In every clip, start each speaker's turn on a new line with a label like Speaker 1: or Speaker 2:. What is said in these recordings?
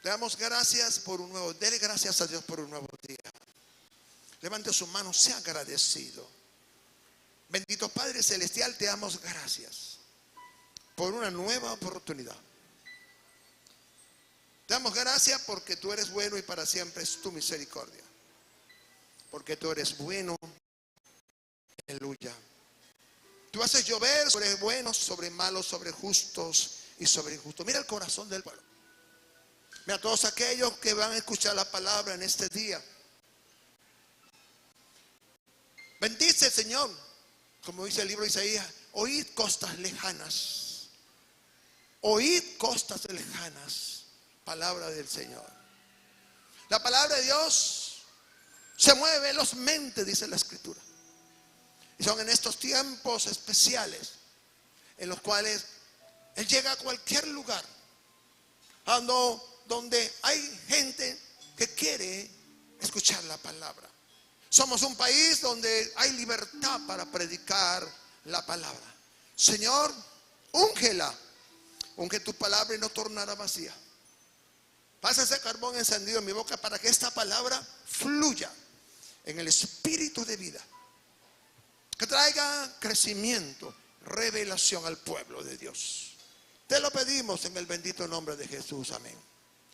Speaker 1: Le damos gracias por un nuevo, dele gracias a Dios por un nuevo día. Levante su mano, sea agradecido. Bendito Padre Celestial, te damos gracias por una nueva oportunidad. Te damos gracias porque tú eres bueno y para siempre es tu misericordia. Porque tú eres bueno. Aleluya. Tú haces llover sobre buenos, sobre malos, sobre justos y sobre injustos. Mira el corazón del pueblo. Mira a todos aquellos que van a escuchar la palabra en este día. Bendice, Señor, como dice el libro de Isaías, oíd costas lejanas. Oíd costas lejanas. Palabra del Señor. La palabra de Dios se mueve velozmente, dice la Escritura. Y son en estos tiempos especiales en los cuales Él llega a cualquier lugar donde hay gente que quiere escuchar la palabra. Somos un país donde hay libertad para predicar la palabra. Señor, úngela. Unge tu palabra y no tornará vacía. Pasa ese carbón encendido en mi boca para que esta palabra fluya en el espíritu de vida. Que traiga crecimiento, revelación al pueblo de Dios. Te lo pedimos en el bendito nombre de Jesús. Amén.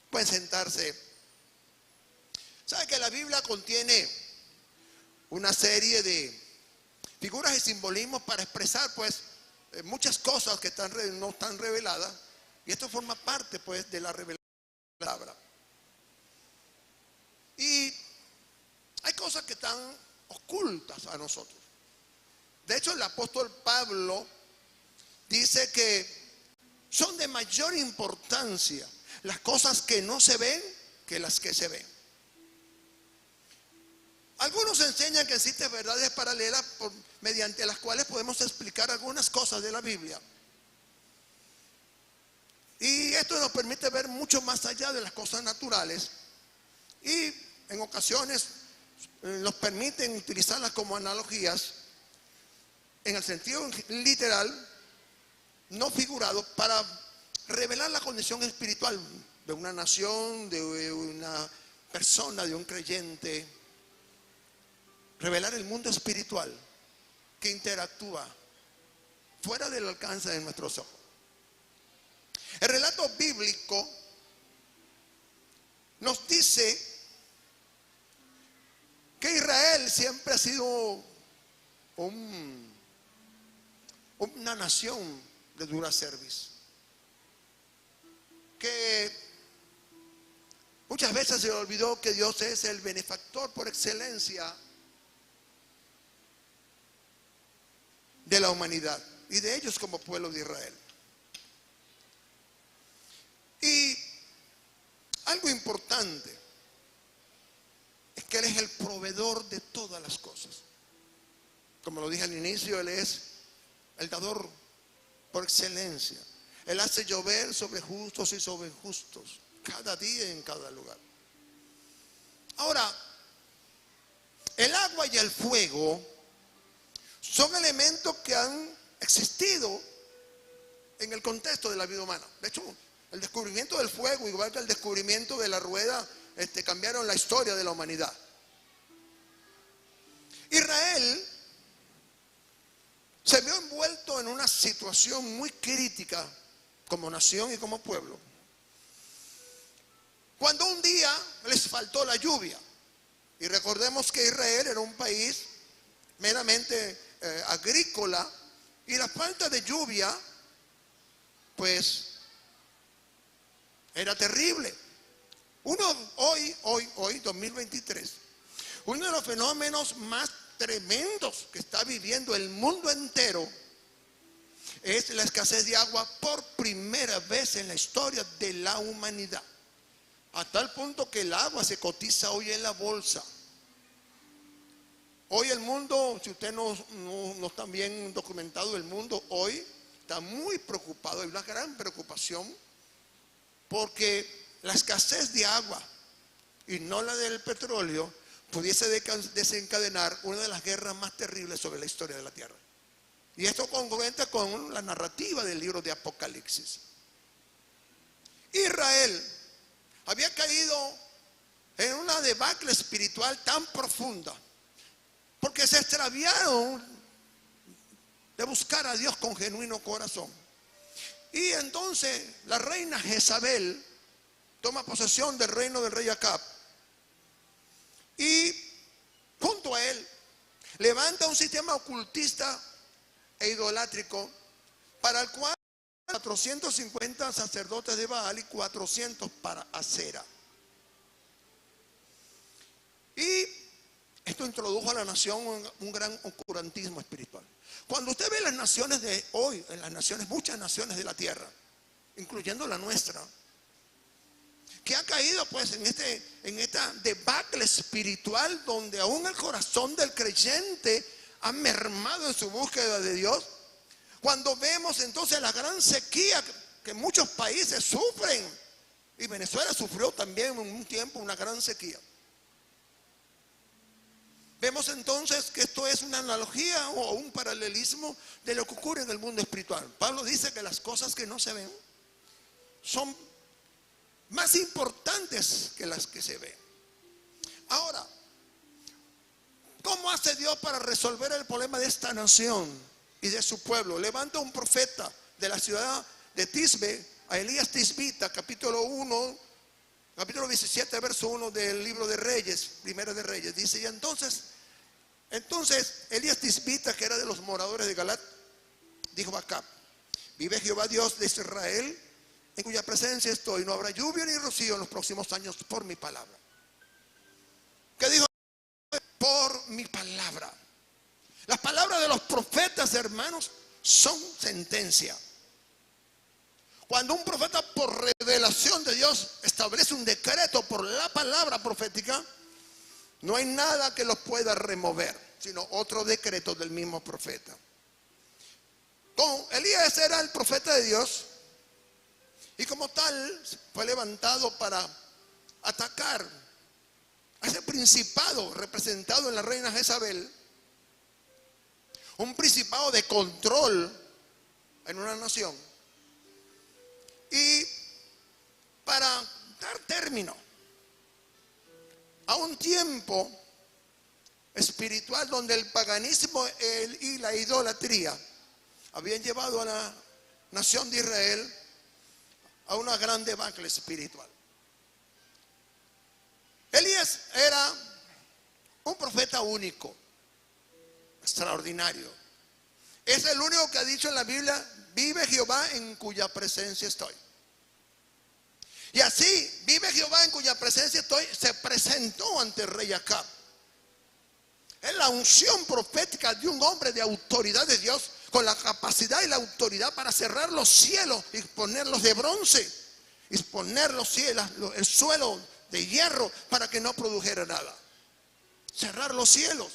Speaker 1: Pueden sentarse. ¿Sabe que la Biblia contiene una serie de figuras y simbolismos para expresar pues muchas cosas que no están reveladas? Y esto forma parte pues de la revelación de la palabra. Y hay cosas que están ocultas a nosotros. De hecho, el apóstol Pablo dice que son de mayor importancia las cosas que no se ven que las que se ven. Algunos enseñan que existen verdades paralelas mediante las cuales podemos explicar algunas cosas de la Biblia. Y esto nos permite ver mucho más allá de las cosas naturales. Y en ocasiones nos permiten utilizarlas como analogías en el sentido literal, no figurado, para revelar la condición espiritual de una nación, de una persona, de un creyente. Revelar el mundo espiritual que interactúa fuera del alcance de nuestros ojos. El relato bíblico nos dice que Israel siempre ha sido una nación de dura cerviz, que muchas veces se olvidó que Dios es el benefactor por excelencia de la humanidad y de ellos como pueblo de Israel. Y algo importante es que Él es el proveedor de todas las cosas. Como lo dije al inicio, Él es el dador por excelencia. Él hace llover sobre justos y sobre injustos, cada día y en cada lugar. Ahora, el agua y el fuego son elementos que han existido en el contexto de la vida humana. De hecho, el descubrimiento del fuego, igual que el descubrimiento de la rueda, cambiaron la historia de la humanidad. Israel se vio envuelto en una situación muy crítica como nación y como pueblo, cuando un día les faltó la lluvia. Y recordemos que Israel era un país meramente agrícola, y la falta de lluvia pues era terrible. Hoy 2023, uno de los fenómenos más tremendos que está viviendo el mundo entero es la escasez de agua por primera vez en la historia de la humanidad, a tal punto que el agua se cotiza hoy en la bolsa. Hoy el mundo, si usted no está bien documentado, el mundo hoy está muy preocupado, hay una gran preocupación porque la escasez de agua y no la del petróleo pudiese desencadenar una de las guerras más terribles sobre la historia de la tierra. Y esto congruente con la narrativa del libro de Apocalipsis. Israel había caído en una debacle espiritual tan profunda, porque se extraviaron de buscar a Dios con genuino corazón. Y entonces la reina Jezabel toma posesión del reino del rey Acab, y junto a él levanta un sistema ocultista e idolátrico, para el cual 450 sacerdotes de Baal y 400 para Acera. Y esto introdujo a la nación un gran oscurantismo espiritual. Cuando usted ve las naciones de hoy, en las naciones, muchas naciones de la tierra, incluyendo la nuestra, que ha caído pues en esta debacle espiritual, donde aún el corazón del creyente ha mermado en su búsqueda de Dios. Cuando vemos entonces la gran sequía que muchos países sufren, y Venezuela sufrió también en un tiempo una gran sequía, vemos entonces que esto es una analogía o un paralelismo de lo que ocurre en el mundo espiritual. Pablo dice que las cosas que no se ven son más importantes que las que se ven. Ahora, ¿cómo hace Dios para resolver el problema de esta nación y de su pueblo? Levanta un profeta de la ciudad de Tisbe, a Elías Tisbita, capítulo 17, verso 1 del libro de Reyes, Primera de Reyes. Dice, y entonces Elías Tisbita, que era de los moradores de Galat, dijo a Acab: vive Jehová Dios de Israel, en cuya presencia estoy, no habrá lluvia ni rocío en los próximos años por mi palabra. ¿Qué dijo? Por mi palabra. Las palabras de los profetas, hermanos, son sentencia. Cuando un profeta, por revelación de Dios, establece un decreto por la palabra profética, no hay nada que los pueda remover, sino otro decreto del mismo profeta. Elías era el profeta de Dios, y como tal fue levantado para atacar a ese principado representado en la reina Jezabel, un principado de control en una nación, y para dar término a un tiempo espiritual donde el paganismo y la idolatría habían llevado a la nación de Israel a una gran debacle espiritual. Elías era un profeta único, extraordinario. Es el único que ha dicho en la Biblia: vive Jehová en cuya presencia estoy. Y así, vive Jehová en cuya presencia estoy, se presentó ante el rey Acab. Es la unción profética de un hombre de autoridad de Dios, con la capacidad y la autoridad para cerrar los cielos y ponerlos de bronce, y poner los cielos, el suelo de hierro, para que no produjera nada. Cerrar los cielos.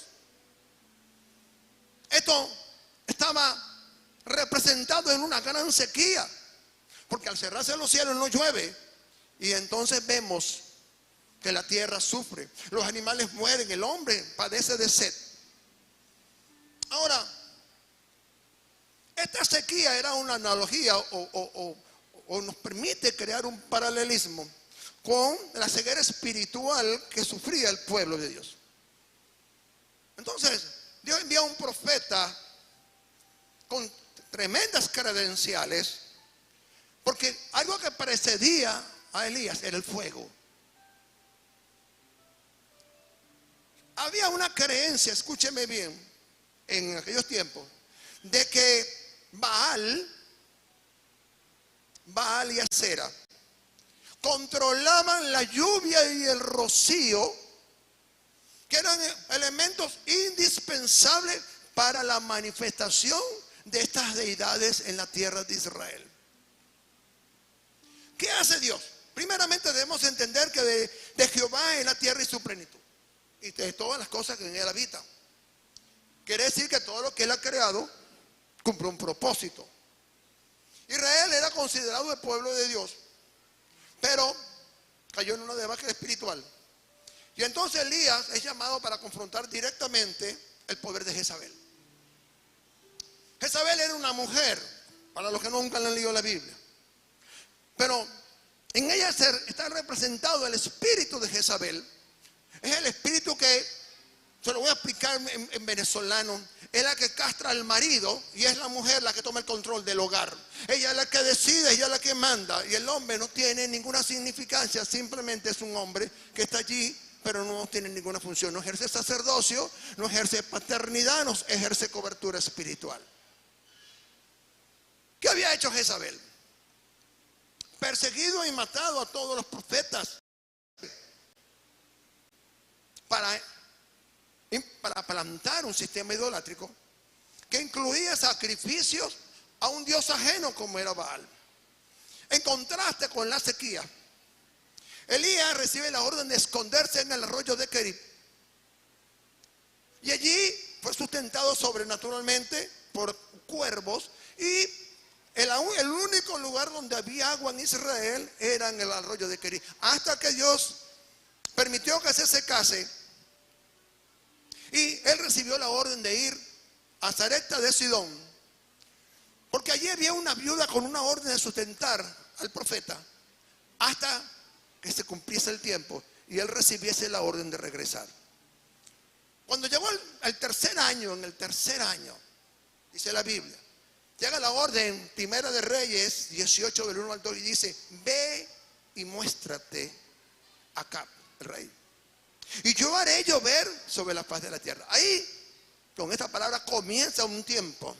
Speaker 1: Esto estaba representado en una gran sequía, porque al cerrarse los cielos no llueve, y entonces vemos que la tierra sufre, los animales mueren, el hombre padece de sed. Ahora, esta sequía era una analogía o nos permite crear un paralelismo con la ceguera espiritual que sufría el pueblo de Dios. Entonces, Dios envía a un profeta con tremendas credenciales, porque algo que precedía a Elías era el fuego. Había una creencia, escúcheme bien, en aquellos tiempos, de que Baal y Acera controlaban la lluvia y el rocío, que eran elementos indispensables para la manifestación de estas deidades en la tierra de Israel. ¿Qué hace Dios? Primeramente debemos entender que de Jehová es la tierra y su plenitud, y de todas las cosas que en él habitan. Quiere decir que todo lo que él ha creado cumple un propósito. Israel era considerado el pueblo de Dios, pero cayó en una debacle espiritual. Y entonces Elías es llamado para confrontar directamente el poder de Jezabel. Jezabel era una mujer, para los que nunca han leído la Biblia, pero En ella está representado el espíritu de Jezabel. Es el espíritu que, se lo voy a explicar en venezolano, es la que castra al marido y es la mujer la que toma el control del hogar. Ella es la que decide, ella es la que manda, y el hombre no tiene ninguna significancia, simplemente es un hombre que está allí, pero no tiene ninguna función. No ejerce sacerdocio, no ejerce paternidad, no ejerce cobertura espiritual. ¿Qué había hecho Jezabel? Perseguido y matado a todos los profetas para plantar un sistema idolátrico que incluía sacrificios a un dios ajeno como era Baal. En contraste con la sequía, Elías recibe la orden de esconderse en el arroyo de Kerib, y allí fue sustentado sobrenaturalmente por cuervos, y el único lugar donde había agua en Israel era en el arroyo de Kerib, hasta que Dios permitió que se secase. Y él recibió la orden de ir a Sarepta de Sidón, porque allí había una viuda con una orden de sustentar al profeta hasta que se cumpliese el tiempo y él recibiese la orden de regresar. Cuando llegó al tercer año, en el tercer año, dice la Biblia, llega la orden, Primera de Reyes 18 del 1 al 2, y dice: ve y muéstrate acá, el rey, y yo haré llover sobre la faz de la tierra. Ahí, con esta palabra, comienza un tiempo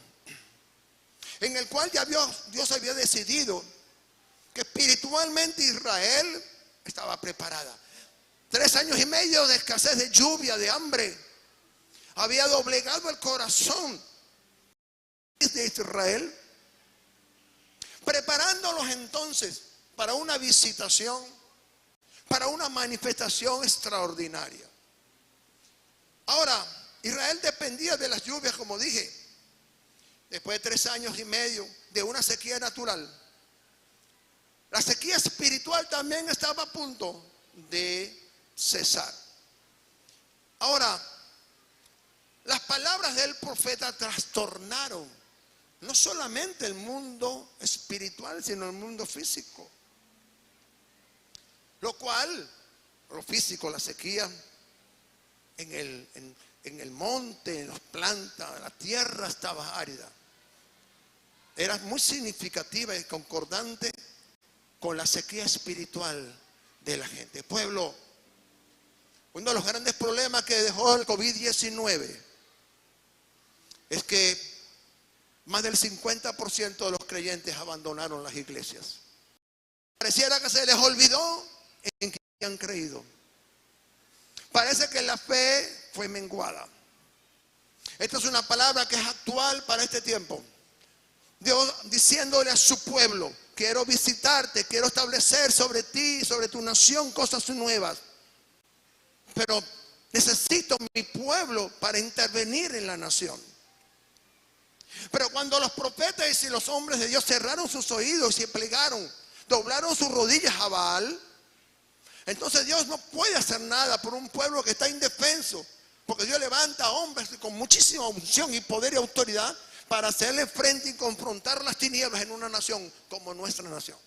Speaker 1: en el cual ya Dios había decidido que espiritualmente Israel estaba preparada. 3 años y medio de escasez de lluvia, de hambre, había doblegado el corazón de Israel, preparándolos entonces para una visitación, para una manifestación extraordinaria. Ahora, Israel dependía de las lluvias, como dije, después de 3 años y medio de una sequía natural. La sequía espiritual también estaba a punto de cesar. Ahora, las palabras del profeta trastornaron no solamente el mundo espiritual, sino el mundo físico. Lo cual, lo físico, la sequía en el monte, en las plantas, la tierra estaba árida. Era muy significativa y concordante con la sequía espiritual de la gente. Pueblo, uno de los grandes problemas que dejó el COVID-19 es que más del 50% de los creyentes abandonaron las iglesias. Pareciera que se les olvidó en que han creído. Parece que la fe fue menguada. Esta es una palabra que es actual para este tiempo. Dios diciéndole a su pueblo: quiero visitarte, quiero establecer sobre ti, sobre tu nación, cosas nuevas. Pero necesito mi pueblo para intervenir en la nación. Pero cuando los profetas y los hombres de Dios cerraron sus oídos y plegaron, doblaron sus rodillas a Baal, entonces Dios no puede hacer nada por un pueblo que está indefenso, porque Dios levanta a hombres con muchísima unción y poder y autoridad para hacerle frente y confrontar las tinieblas en una nación como nuestra nación.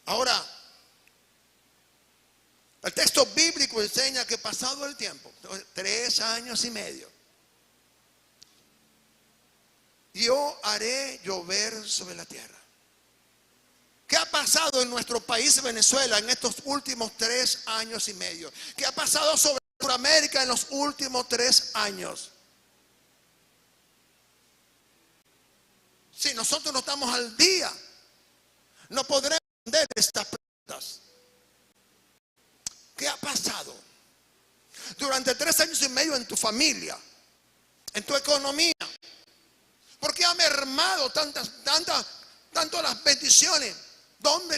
Speaker 1: Ahora, el texto bíblico enseña que pasado el tiempo, 3 años y medio, yo haré llover sobre la tierra. ¿Qué ha pasado en nuestro país Venezuela en estos últimos 3 años y medio? ¿Qué ha pasado sobre Sudamérica en los últimos 3 años? Si nosotros no estamos al día, no podremos responder estas preguntas. ¿Qué ha pasado durante 3 años y medio en tu familia, en tu economía? ¿Por qué ha mermado tanto las bendiciones?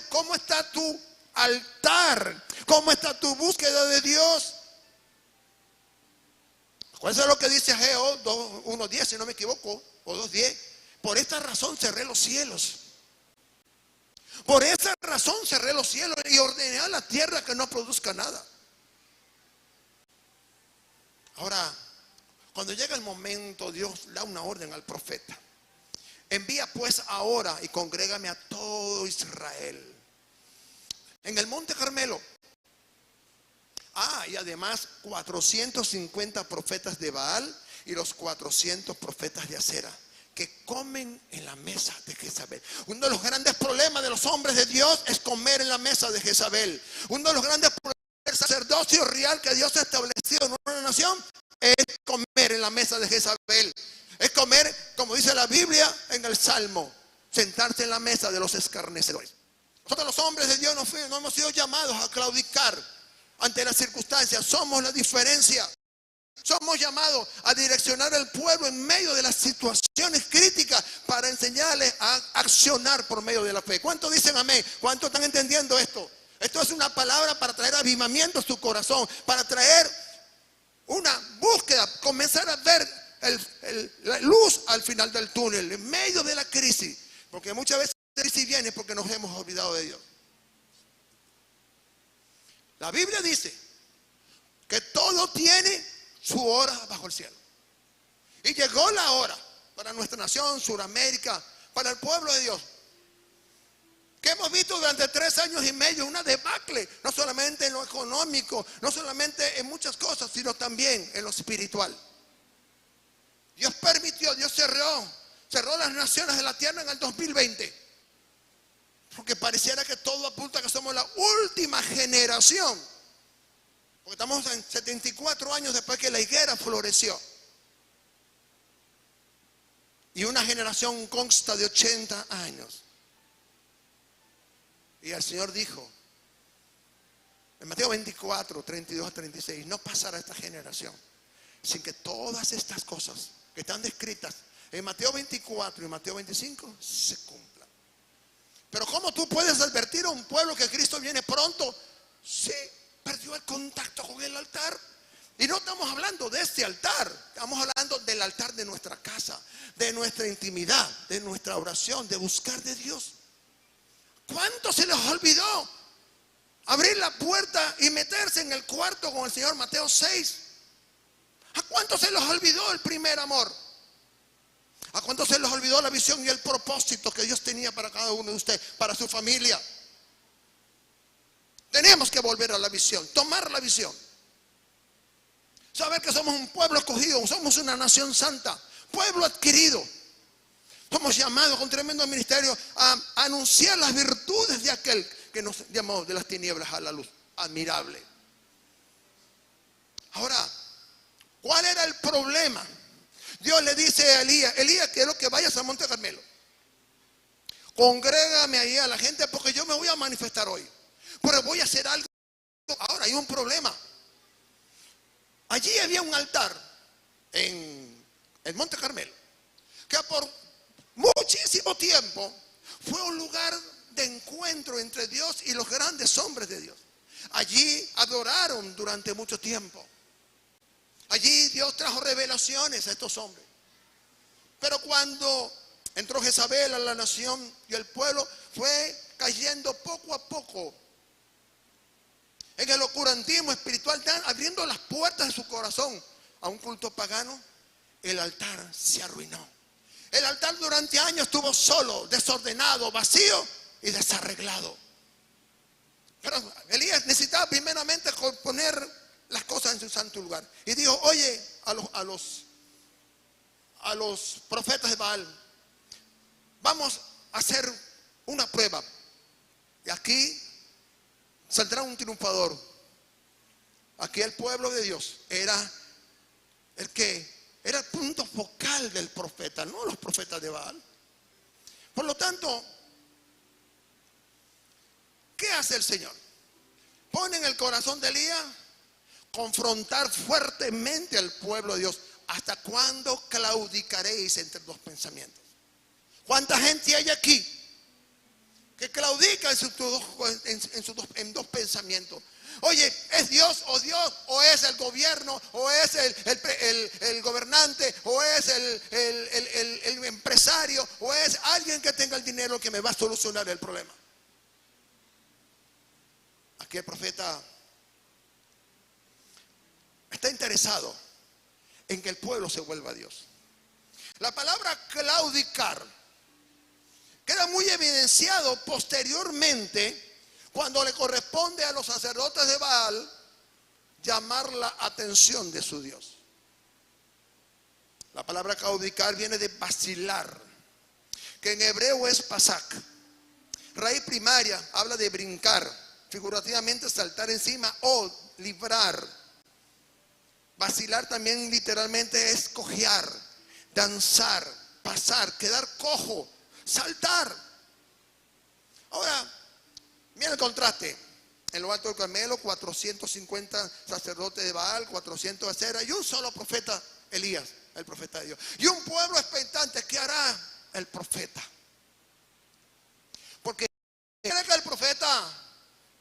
Speaker 1: ¿Cómo está tu altar? ¿Cómo está tu búsqueda de Dios? ¿Cuál es lo que dice Ageo 1:10, si no me equivoco, o 2:10? Por esta razón cerré los cielos. Por esa razón cerré los cielos y ordené a la tierra que no produzca nada. Ahora, cuando llega el momento, Dios da una orden al profeta. Envía pues ahora y congrégame a todo Israel en el monte Carmelo. Y además 450 profetas de Baal y los 400 profetas de Acera, que comen en la mesa de Jezabel. Uno de los grandes problemas de los hombres de Dios es comer en la mesa de Jezabel. Uno de los grandes problemas del sacerdocio real que Dios ha establecido en una nación es comer en la mesa de Jezabel. Es comer, como dice la Biblia en el Salmo, sentarse en la mesa de los escarnecedores. Nosotros los hombres de Dios no hemos sido llamados a claudicar ante las circunstancias. Somos la diferencia. Somos llamados a direccionar al pueblo en medio de las situaciones críticas para enseñarles a accionar por medio de la fe. ¿Cuántos dicen amén? ¿Cuántos están entendiendo esto? Esto es una palabra para traer avivamiento a su corazón, para traer una búsqueda, comenzar a ver la luz al final del túnel, en medio de la crisis. Porque muchas veces la crisis viene porque nos hemos olvidado de Dios. La Biblia dice que todo tiene su hora bajo el cielo. Y llegó la hora para nuestra nación, Sudamérica, para el pueblo de Dios, que hemos visto durante 3 años y medio una debacle, no solamente en lo económico, no solamente en muchas cosas, sino también en lo espiritual. Dios permitió, Dios cerró las naciones de la tierra en el 2020, porque pareciera que todo apunta a que somos la última generación. Porque estamos en 74 años después que la higuera floreció. Y una generación consta de 80 años. Y el Señor dijo, en Mateo 24, 32 a 36, no pasará esta generación sin que todas estas cosas que están descritas en Mateo 24 y Mateo 25 se cumplan. Pero ¿cómo tú puedes advertir a un pueblo que Cristo viene pronto? Sí. Perdió el contacto con el altar. Y no estamos hablando de este altar, estamos hablando del altar de nuestra casa, de nuestra intimidad, de nuestra oración, de buscar de Dios. ¿Cuánto se les olvidó abrir la puerta y meterse en el cuarto con el Señor? Mateo 6. ¿A cuánto se les olvidó el primer amor? ¿A cuánto se les olvidó la visión y el propósito que Dios tenía para cada uno de ustedes, para su familia? Tenemos que volver a la visión, tomar la visión. Saber que somos un pueblo escogido, somos una nación santa, pueblo adquirido. Somos llamados con tremendo ministerio a anunciar las virtudes de aquel que nos llamó de las tinieblas a la luz. Admirable. Ahora, ¿cuál era el problema? Dios le dice a Elías, quiero que vayas al monte Carmelo. Congrégame ahí a la gente porque yo me voy a manifestar hoy. Pero voy a hacer algo. Ahora hay un problema. Allí había un altar en el monte Carmelo, que por muchísimo tiempo fue un lugar de encuentro entre Dios y los grandes hombres de Dios. Allí adoraron durante mucho tiempo. Allí Dios trajo revelaciones a estos hombres. Pero cuando entró Jezabel a la nación y el pueblo, fue cayendo poco a poco en el oscurantismo espiritual, abriendo las puertas de su corazón a un culto pagano. El altar se arruinó. El altar durante años estuvo solo, desordenado, vacío y desarreglado. Pero Elías necesitaba primeramente poner las cosas en su santo lugar. Y dijo, oye, a los profetas de Baal, vamos a hacer una prueba. Y aquí saldrá un triunfador. Aquí el pueblo de Dios era el punto focal del profeta, no los profetas de Baal. Por lo tanto, ¿qué hace el Señor? Pone en el corazón de Elías confrontar fuertemente al pueblo de Dios. ¿Hasta cuándo claudicaréis entre dos pensamientos? ¿Cuánta gente hay aquí que claudica en dos pensamientos? Oye, ¿es Dios o es el gobierno, o es el gobernante, o es el empresario, o es alguien que tenga el dinero que me va a solucionar el problema? Aquí el profeta está interesado en que el pueblo se vuelva a Dios. La palabra claudicar queda muy evidenciado posteriormente cuando le corresponde a los sacerdotes de Baal llamar la atención de su Dios. La palabra caudicar viene de vacilar, que en hebreo es pasak. Raíz primaria habla de brincar, figurativamente saltar encima o librar. Vacilar también literalmente es cojear, danzar, pasar, quedar cojo, saltar. Ahora, mira el contraste. En lo alto del Carmelo, 450 sacerdotes de Baal, 400 de Acera y un solo profeta, Elías, el profeta de Dios. Y un pueblo expectante. ¿Qué hará el profeta? Porque ¿cree que el profeta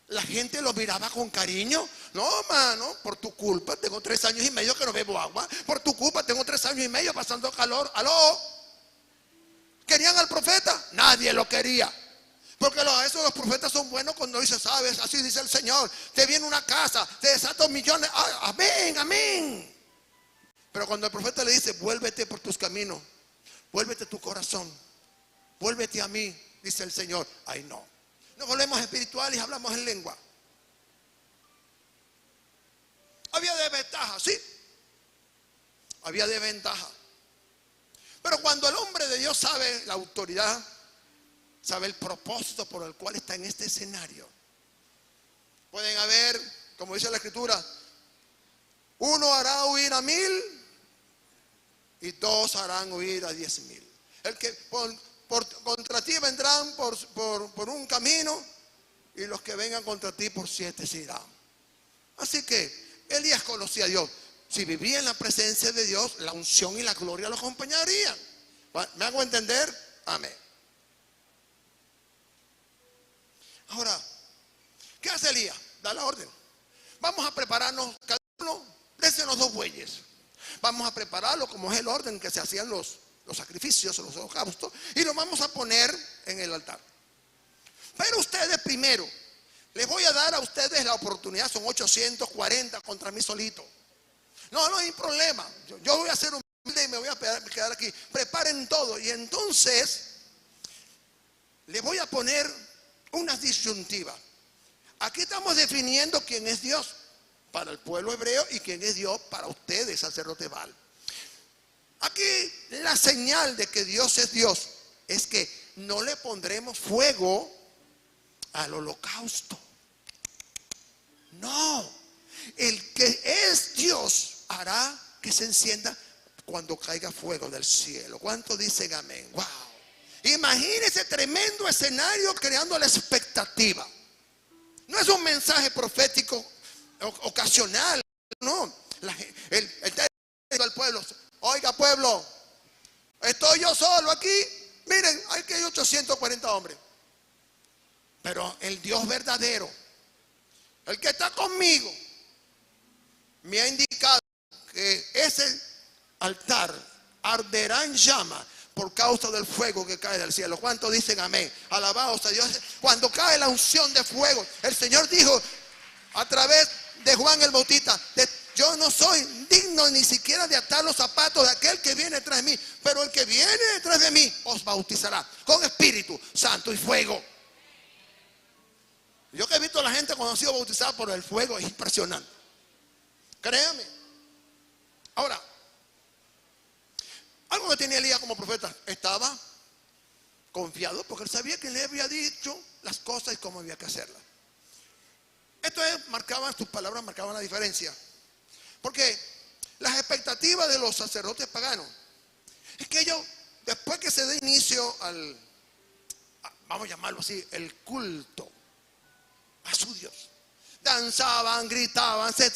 Speaker 1: la gente lo miraba con cariño? No, mano, por tu culpa tengo 3 años y medio que no bebo agua. Por tu culpa tengo 3 años y medio pasando calor. ¿Aló? ¿Querían al profeta? Nadie lo quería. Porque los profetas son buenos cuando dicen, sabes, así dice el Señor, te viene una casa, te desata millones, amén, amén. Pero cuando el profeta le dice, vuélvete por tus caminos, vuélvete tu corazón, vuélvete a mí, dice el Señor, ay no. Nos volvemos espirituales y hablamos en lengua. Había desventaja, sí, había desventaja. Pero cuando el hombre de Dios sabe la autoridad, sabe el propósito por el cual está en este escenario, pueden haber, como dice la Escritura, 1 hará huir a 1000 y 2 harán huir a 10,000. El que contra ti vendrán por un camino y los que vengan contra ti por 7 se irán. Así que Elías conocía a Dios. Si vivía en la presencia de Dios, la unción y la gloria lo acompañarían. ¿Me hago entender? Amén. Ahora, ¿qué hace Elías? Da la orden. Vamos a prepararnos, cada uno, désenos 2 bueyes. Vamos a prepararlo como es el orden que se hacían los sacrificios, los holocaustos, y los vamos a poner en el altar. Pero ustedes primero, les voy a dar a ustedes la oportunidad, son 840 contra mí solito. No hay problema, yo voy a hacer humilde y me voy a quedar aquí. Preparen todo y entonces les voy a poner una disyuntiva. Aquí estamos definiendo quién es Dios para el pueblo hebreo y quién es Dios para ustedes, sacerdote Baal. Aquí la señal de que Dios es Dios es que no le pondremos fuego al holocausto. No, el que es Dios hará que se encienda cuando caiga fuego del cielo. ¿Cuántos dicen amén? Wow. Imagínense tremendo escenario creando la expectativa. No es un mensaje profético ocasional, no. El pueblo, oiga pueblo, estoy yo solo aquí. Miren, hay 840 hombres. Pero el Dios verdadero, el que está conmigo, me ha indicado que ese altar arderá en llama por causa del fuego que cae del cielo. ¿Cuántos dicen amén? Alabados a Dios. Cuando cae la unción de fuego, el Señor dijo a través de Juan el Bautista, yo no soy digno ni siquiera de atar los zapatos de aquel que viene tras de mí, pero el que viene detrás de mí os bautizará con Espíritu Santo y fuego. Yo que he visto a la gente cuando ha sido bautizada por el fuego, es impresionante. Créame. Ahora, algo que tenía Elías como profeta, estaba confiado porque él sabía que le había dicho las cosas y cómo había que hacerlas. Esto sus palabras marcaban la diferencia. Porque las expectativas de los sacerdotes paganos es que ellos, después que se dé inicio vamos a llamarlo así, el culto a su Dios, danzaban, gritaban, se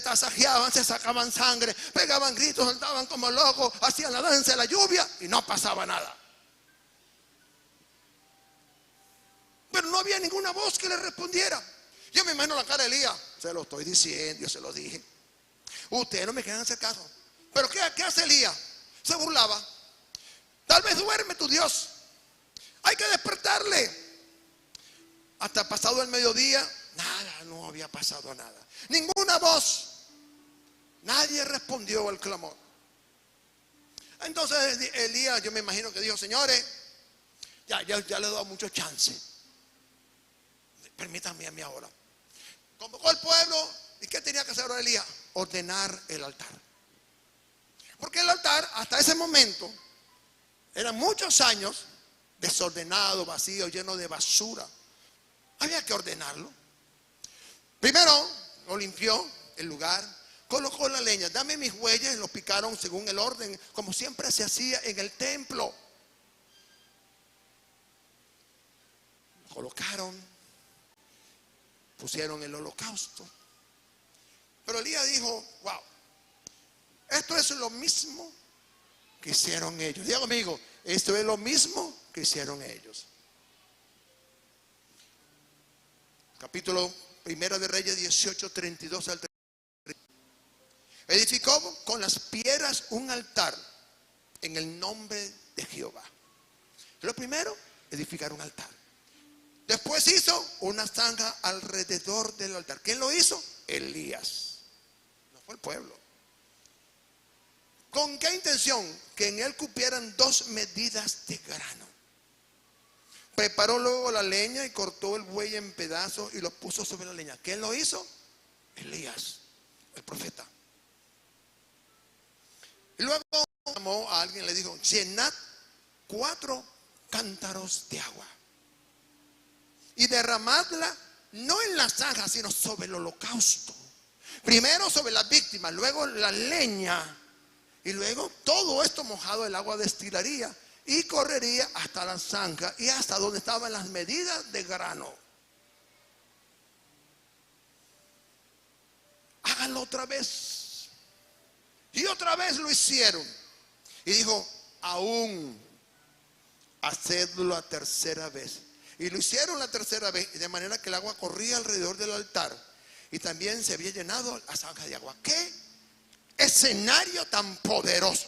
Speaker 1: tasajeaban, se sacaban sangre, pegaban gritos, saltaban como locos, hacían la danza de la lluvia y no pasaba nada. Pero no había ninguna voz que le respondiera. Yo me imagino la cara de Elías. Se lo estoy diciendo, yo se lo dije. Ustedes no me quieren hacer caso. Pero ¿qué hace Elías? Se burlaba. Tal vez duerme tu Dios. Hay que despertarle. Hasta pasado el mediodía, nada, no había pasado nada. Ninguna voz. Nadie respondió al clamor. Entonces Elías, yo me imagino que dijo, señores, Ya le he dado mucho chance. Permítanme a mí ahora. Convocó al pueblo. ¿Y qué tenía que hacer ahora Elías? Ordenar el altar. Porque el altar hasta ese momento eran muchos años desordenado, vacío, lleno de basura. Había que ordenarlo. Primero lo limpió el lugar, colocó la leña. Dame mis bueyes, los picaron según el orden, como siempre se hacía en el templo. Colocaron, pusieron el holocausto. Pero Elías dijo, wow, esto es lo mismo que hicieron ellos. Diga conmigo, esto es lo mismo que hicieron ellos. Capítulo 1 de Reyes 18, 32 al 33. Edificó con las piedras un altar en el nombre de Jehová. Lo primero, edificar un altar. Después hizo una zanja alrededor del altar. ¿Quién lo hizo? Elías. No fue el pueblo. ¿Con qué intención? Que en él cupieran 2 medidas de grano. Preparó luego la leña y cortó el buey en pedazos y lo puso sobre la leña. ¿Quién lo hizo? Elías, el profeta. Y luego llamó a alguien y le dijo, llenad 4 cántaros de agua y derramadla no en la zanja, sino sobre el holocausto. Primero sobre la víctima, luego la leña, y luego todo esto mojado el agua destilaría y correría hasta la zanja y hasta donde estaban las medidas de grano. Háganlo otra vez. Y otra vez lo hicieron. Y dijo, aún hacedlo la tercera vez. Y lo hicieron la tercera vez, de manera que el agua corría alrededor del altar. Y también se había llenado la zanja de agua. ¿Qué escenario tan poderoso?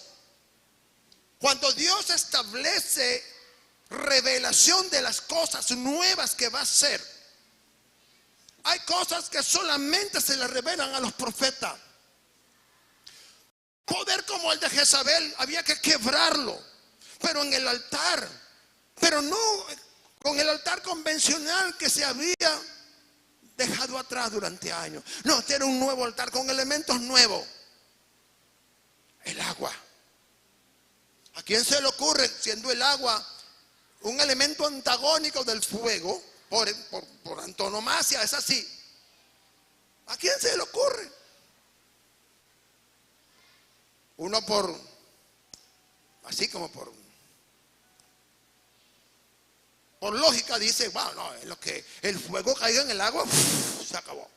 Speaker 1: Cuando Dios establece revelación de las cosas nuevas que va a hacer, hay cosas que solamente se le revelan a los profetas. Poder como el de Jezabel había que quebrarlo, pero en el altar, pero no con el altar convencional que se había dejado atrás durante años. No, este era un nuevo altar con elementos nuevos. El agua. ¿A quién se le ocurre, siendo el agua un elemento antagónico del fuego, por antonomasia, es así? ¿A quién se le ocurre? Uno así como por lógica dice, bueno, no, en lo que el fuego caiga en el agua, se acabó.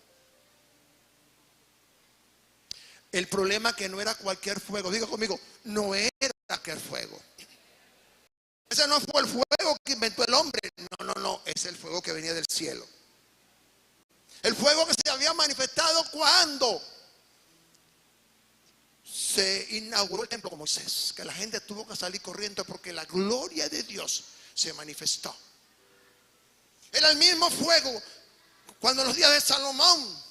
Speaker 1: El problema que no era cualquier fuego, diga conmigo, no era cualquier fuego. Ese no fue el fuego que inventó el hombre, no, es el fuego que venía del cielo. El fuego que se había manifestado cuando se inauguró el templo con Moisés, que la gente tuvo que salir corriendo porque la gloria de Dios se manifestó. Era el mismo fuego cuando en los días de Salomón,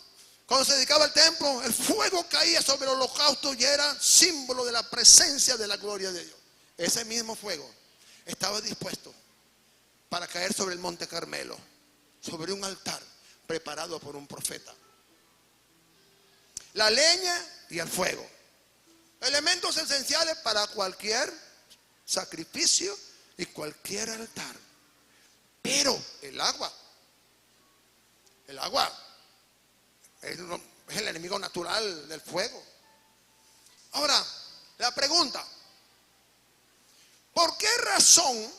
Speaker 1: cuando se dedicaba al templo, el fuego caía sobre el holocausto y era símbolo de la presencia de la gloria de Dios. Ese mismo fuego estaba dispuesto para caer sobre el monte Carmelo, sobre un altar preparado por un profeta. La leña y el fuego, elementos esenciales para cualquier sacrificio y cualquier altar. Pero el agua es el enemigo natural del fuego. Ahora, la pregunta, ¿por qué razón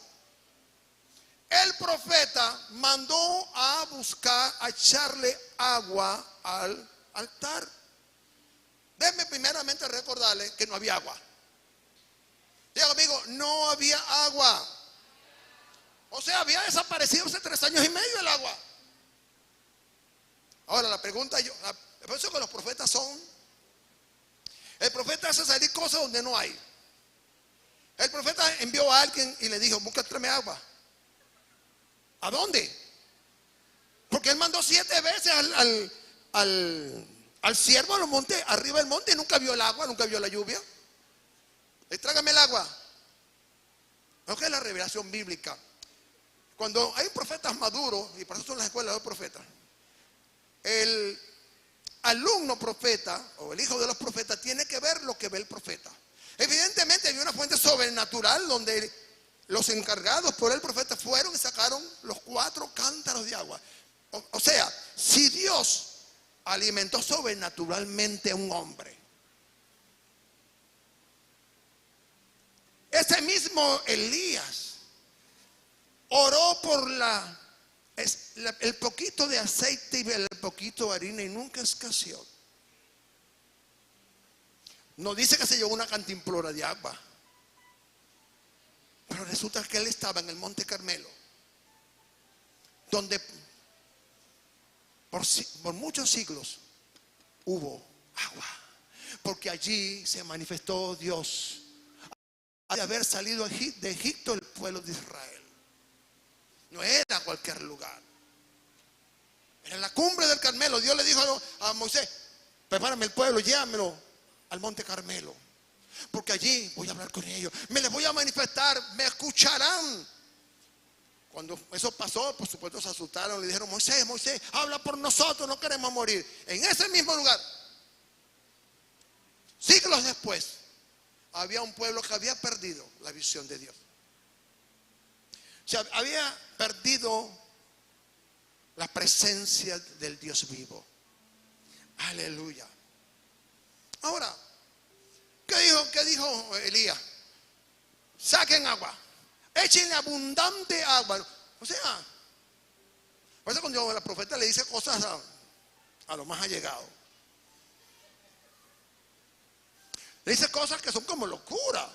Speaker 1: el profeta mandó a buscar, a echarle agua al altar? Déjenme primeramente recordarle que no había agua. Diga conmigo, no había agua. O sea, había desaparecido hace 3 años y medio el agua. Ahora la pregunta, yo pienso que los profetas el profeta hace salir cosas donde no hay. El profeta envió a alguien y le dijo, búscame agua. ¿A dónde? Porque él mandó 7 veces al siervo a los montes, arriba del monte, y nunca vio el agua, nunca vio la lluvia. Trágame el agua. No, que es la revelación bíblica. Cuando hay profetas maduros, y por eso son las escuelas de profetas, el alumno profeta o el hijo de los profetas tiene que ver lo que ve el profeta. Evidentemente hay una fuente sobrenatural donde los encargados por el profeta fueron y sacaron los 4 cántaros de agua. O sea, si Dios alimentó sobrenaturalmente a un hombre, ese mismo Elías oró por el poquito de aceite y el poquito de harina y nunca escaseó. No dice que se llevó una cantimplora de agua, pero resulta que él estaba en el Monte Carmelo, donde por muchos siglos hubo agua, porque allí se manifestó Dios de haber salido de Egipto el pueblo de Israel. No era cualquier lugar, era la cumbre del Carmelo. Dios le dijo a Moisés: prepárame el pueblo, llévamelo al Monte Carmelo, porque allí voy a hablar con ellos, me les voy a manifestar, me escucharán. Cuando eso pasó, por supuesto se asustaron, le dijeron: Moisés, Moisés, habla por nosotros, no queremos morir. En ese mismo lugar, siglos después, había un pueblo que había perdido la visión de Dios. O sea, había perdido la presencia del Dios vivo. Aleluya. Ahora, ¿qué dijo Elías? Saquen agua, echen abundante agua. O sea, por eso cuando la profeta le dice cosas a los más allegados, le dice cosas que son como locura,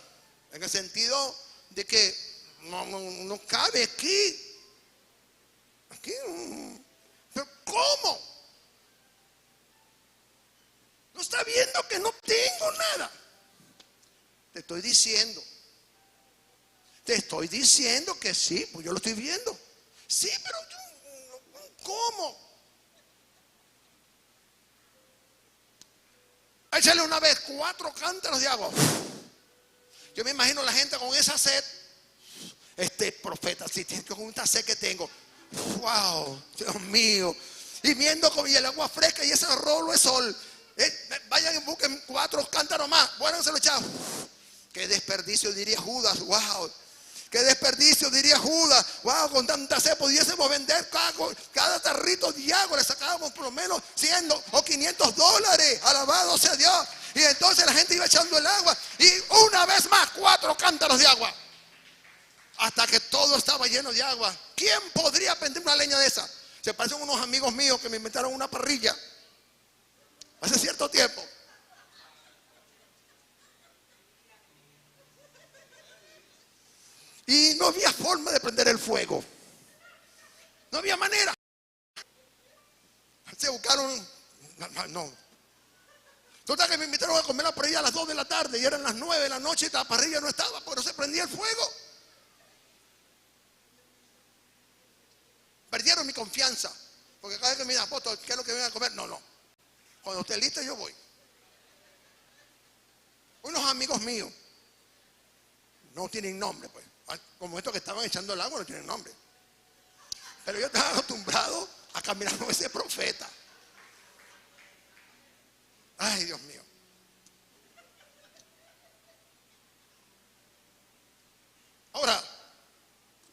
Speaker 1: en el sentido de que no cabe aquí. Pero ¿cómo? ¿No está viendo que no tengo nada? Te estoy diciendo que sí, pues yo lo estoy viendo. Sí, pero ¿cómo? Échale una vez 4 cántaros de agua. Yo me imagino la gente con esa sed. Este profeta, si tiene con esta sed que tengo, wow, Dios mío, y viendo con el agua fresca y ese rolo de sol, vayan y busquen 4 cántaros más, bueno, se lo echaron. Qué desperdicio, diría Judas. Wow, qué desperdicio, diría Judas. Wow, con tanta sed pudiésemos vender cada tarrito de agua, le sacábamos por lo menos 100 o 500 dólares. Alabado sea Dios. Y entonces la gente iba echando el agua y una vez más 4 cántaros de agua, hasta que todo estaba lleno de agua. ¿Quién podría prender una leña de esa? Se parecen unos amigos míos que me inventaron una parrilla hace cierto tiempo. Y no había forma de prender el fuego. No había manera. Se buscaron. No. Total que me invitaron a comer la parrilla a las 2 de la tarde y eran las 9 de la noche y la parrilla no estaba, porque no se prendía el fuego. Perdieron mi confianza, porque cada vez que me dicen: apóstol, ¿qué es lo que vienen a comer? No. Cuando esté listo yo voy. Unos amigos míos, no tienen nombre, pues, como estos que estaban echando el agua, no tienen nombre. Pero yo estaba acostumbrado a caminar con ese profeta. Ay, Dios mío. Ahora,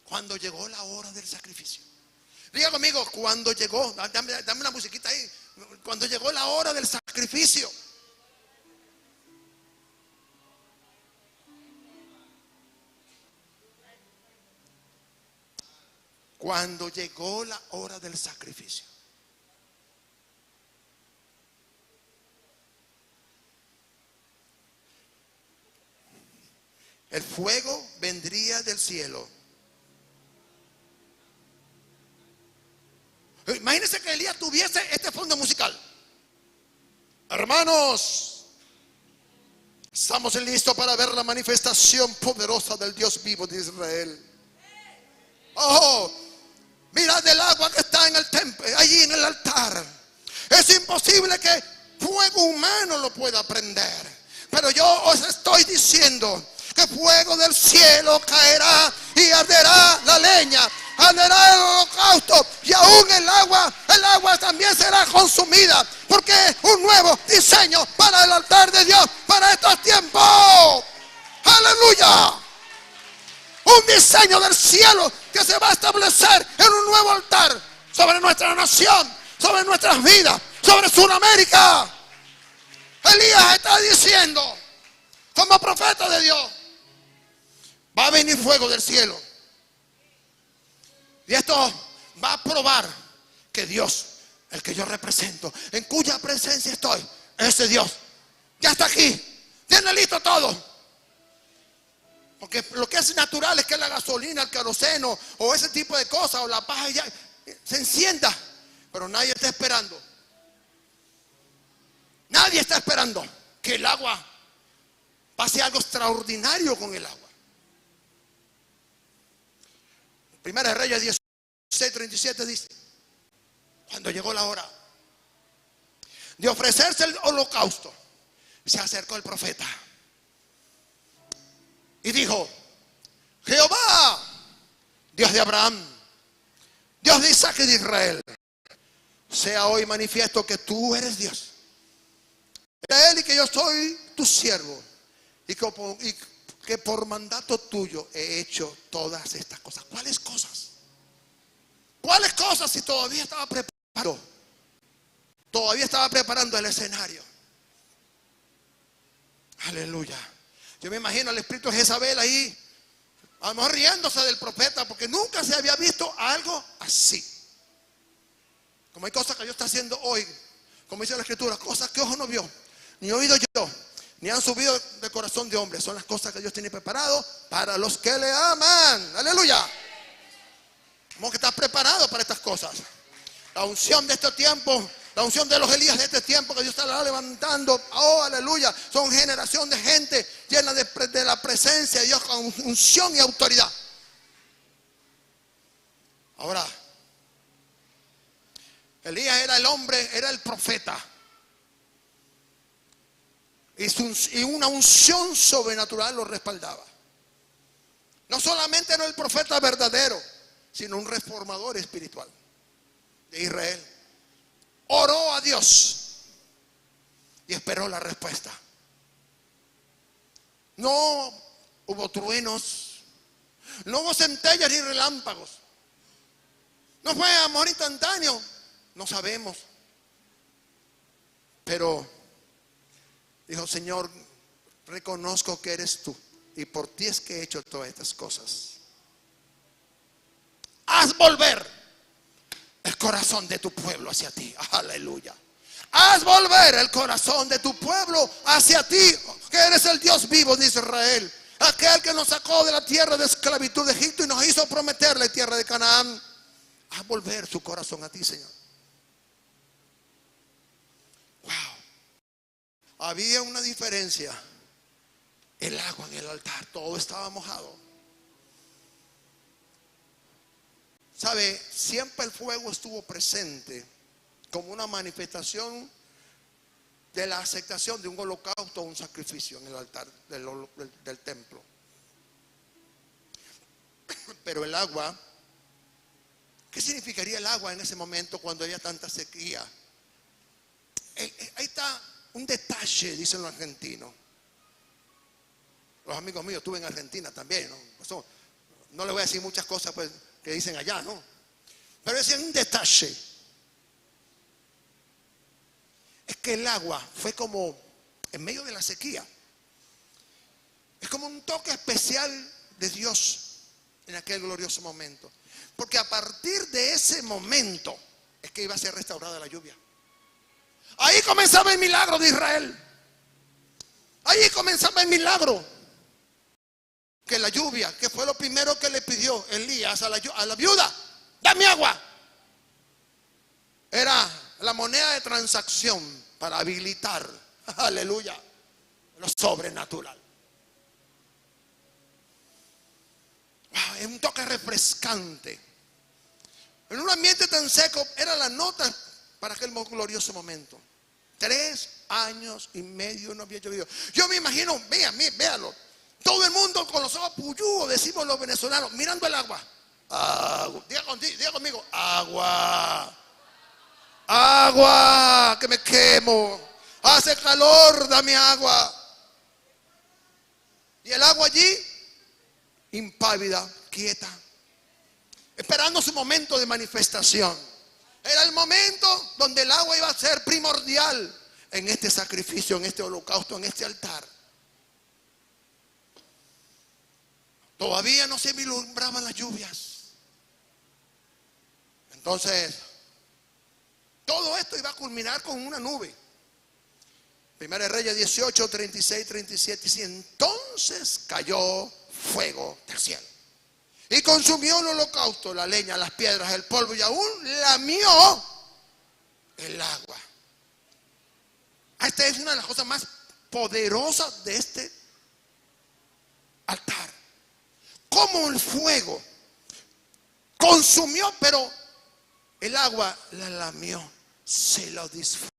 Speaker 1: cuando llegó la hora del sacrificio, diga conmigo: cuando llegó, dame una musiquita ahí. Cuando llegó la hora del sacrificio. Cuando llegó la hora del sacrificio. El fuego vendría del cielo. Imagínense que Elías tuviese este fondo musical. Hermanos, estamos listos para ver la manifestación poderosa del Dios vivo de Israel. Oh, mirad el agua que está en el templo, allí en el altar. Es imposible que fuego humano lo pueda prender, pero yo os estoy diciendo que fuego del cielo caerá y arderá la leña. arderá el holocausto, y aún el agua también será consumida, porque es un nuevo diseño para el altar de Dios para estos tiempos. Aleluya. Un diseño del cielo que se va a establecer en un nuevo altar sobre nuestra nación, sobre nuestras vidas, sobre Sudamérica. Elías está diciendo, como profeta de Dios, va a venir fuego del cielo. Y esto va a probar que Dios, el que yo represento, en cuya presencia estoy, ese Dios, ya está aquí, tiene listo todo. Porque lo que es natural es que la gasolina, el queroseno o ese tipo de cosas o la paja ya se encienda. Pero nadie está esperando. Nadie está esperando que el agua pase algo extraordinario con el agua. Primera de Reyes 16:37 dice: cuando llegó la hora de ofrecerse el holocausto, se acercó el profeta y dijo: Jehová, Dios de Abraham, Dios de Isaac y de Israel, sea hoy manifiesto que tú eres Dios, de él, y que yo soy tu siervo, y que por mandato tuyo he hecho todas estas cosas. ¿Cuáles cosas? ¿Cuáles cosas? Si todavía estaba preparando, todavía estaba preparando el escenario. Aleluya. Yo me imagino al espíritu de Jezabel ahí, a lo mejor riéndose del profeta, porque nunca se había visto algo así. Como hay cosas que Dios está haciendo hoy, como dice la escritura, cosas que ojo no vio, ni oído yo, ni han subido del corazón de hombre. Son las cosas que Dios tiene preparado para los que le aman. Aleluya. Tenemos que estar preparados para estas cosas. La unción de este tiempo, la unción de los Elías de este tiempo que Dios está levantando, oh aleluya, son generación de gente llena de la presencia de Dios con unción y autoridad. Ahora, Elías era el hombre, era el profeta, y una unción sobrenatural lo respaldaba. No solamente era el profeta verdadero, sino un reformador espiritual de Israel. Oró a Dios y esperó la respuesta. No hubo truenos, no hubo centellas ni relámpagos, no fue amor instantáneo, no sabemos. Pero dijo: Señor, reconozco que eres tú, y por ti es que he hecho todas estas cosas. Haz volver el corazón de tu pueblo hacia ti. Aleluya. Haz volver el corazón de tu pueblo hacia ti, que eres el Dios vivo de Israel, aquel que nos sacó de la tierra de esclavitud de Egipto y nos hizo prometer la tierra de Canaán. Haz volver su corazón a ti, Señor. Wow. Había una diferencia. El agua en el altar, todo estaba mojado. ¿Sabe? Siempre el fuego estuvo presente como una manifestación de la aceptación de un holocausto o un sacrificio en el altar del templo. Pero el agua, ¿qué significaría el agua en ese momento cuando había tanta sequía? Ahí está un detalle, dicen los argentinos. Los amigos míos, estuve en Argentina también, ¿no? No les voy a decir muchas cosas pues que dicen allá, ¿no? Pero ese es un detalle. Es que el agua fue como en medio de la sequía. Es como un toque especial de Dios en aquel glorioso momento. Porque a partir de ese momento es que iba a ser restaurada la lluvia. Ahí comenzaba el milagro de Israel. Ahí comenzaba el milagro. Que la lluvia, que fue lo primero que le pidió Elías a la viuda: dame agua. Era la moneda de transacción para habilitar, aleluya, lo sobrenatural. Wow, es un toque refrescante. En un ambiente tan seco, era la nota para aquel glorioso momento. 3 años y medio no había llovido. Yo me imagino, véalo. Todo el mundo con los ojos puyúos, decimos los venezolanos, mirando el agua. Agua. Diga conmigo, agua. Agua, que me quemo. Hace calor, dame agua. Y el agua allí, impávida, quieta, esperando su momento de manifestación. Era el momento donde el agua iba a ser primordial en este sacrificio, en este holocausto, en este altar. Todavía no se vislumbraban las lluvias. Entonces, todo esto iba a culminar con una nube. Primera de Reyes 18, 36, 37. Y entonces cayó fuego del cielo y consumió el holocausto, la leña, las piedras, el polvo, y aún lamió el agua. Esta es una de las cosas más poderosas de este altar. Como el fuego consumió, pero el agua la lamió, se lo disfrutó.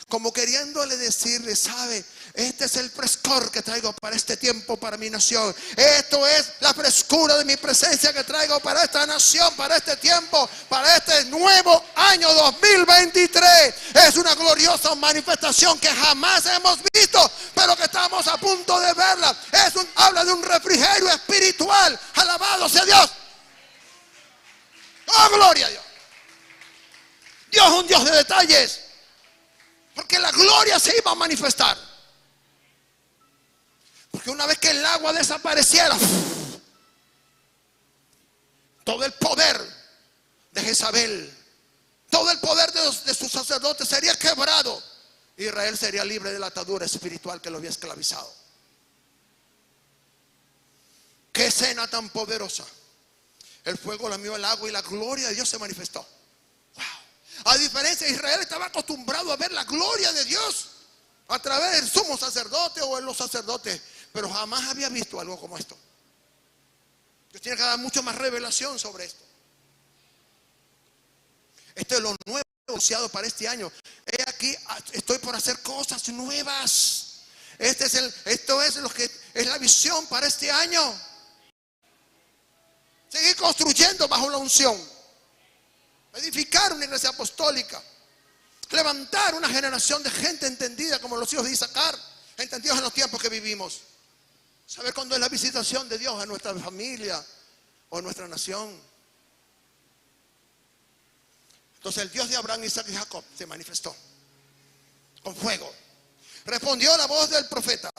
Speaker 1: Como queriéndole decirle, sabe, este es el frescor que traigo para este tiempo, para mi nación. Esto es la frescura de mi presencia que traigo para esta nación, para este tiempo, para este nuevo año 2023. Es una gloriosa manifestación que jamás hemos visto, pero que estamos a punto de verla. Habla de un refrigerio espiritual. Alabado sea Dios. Oh, gloria a Dios. Dios es un Dios de detalles. Porque la gloria se iba a manifestar. Porque una vez que el agua desapareciera, todo el poder de Jezabel, todo el poder de sus sacerdotes sería quebrado. Israel sería libre de la atadura espiritual que lo había esclavizado. Qué escena tan poderosa. El fuego lamió el agua y la gloria de Dios se manifestó. A diferencia de Israel, estaba acostumbrado a ver la gloria de Dios a través del sumo sacerdote o en los sacerdotes, pero jamás había visto algo como esto. Dios tiene que dar mucho más revelación sobre esto. Esto es lo nuevo anunciado para este año. He aquí, estoy por hacer cosas nuevas. Esto es lo que es la visión para este año. Seguir construyendo bajo la unción. Edificar una iglesia apostólica. Levantar una generación de gente entendida como los hijos de Isaacar, entendidos en los tiempos que vivimos. Saber cuándo es la visitación de Dios a nuestra familia o a nuestra nación. Entonces el Dios de Abraham, Isaac y Jacob se manifestó con fuego. Respondió la voz del profeta,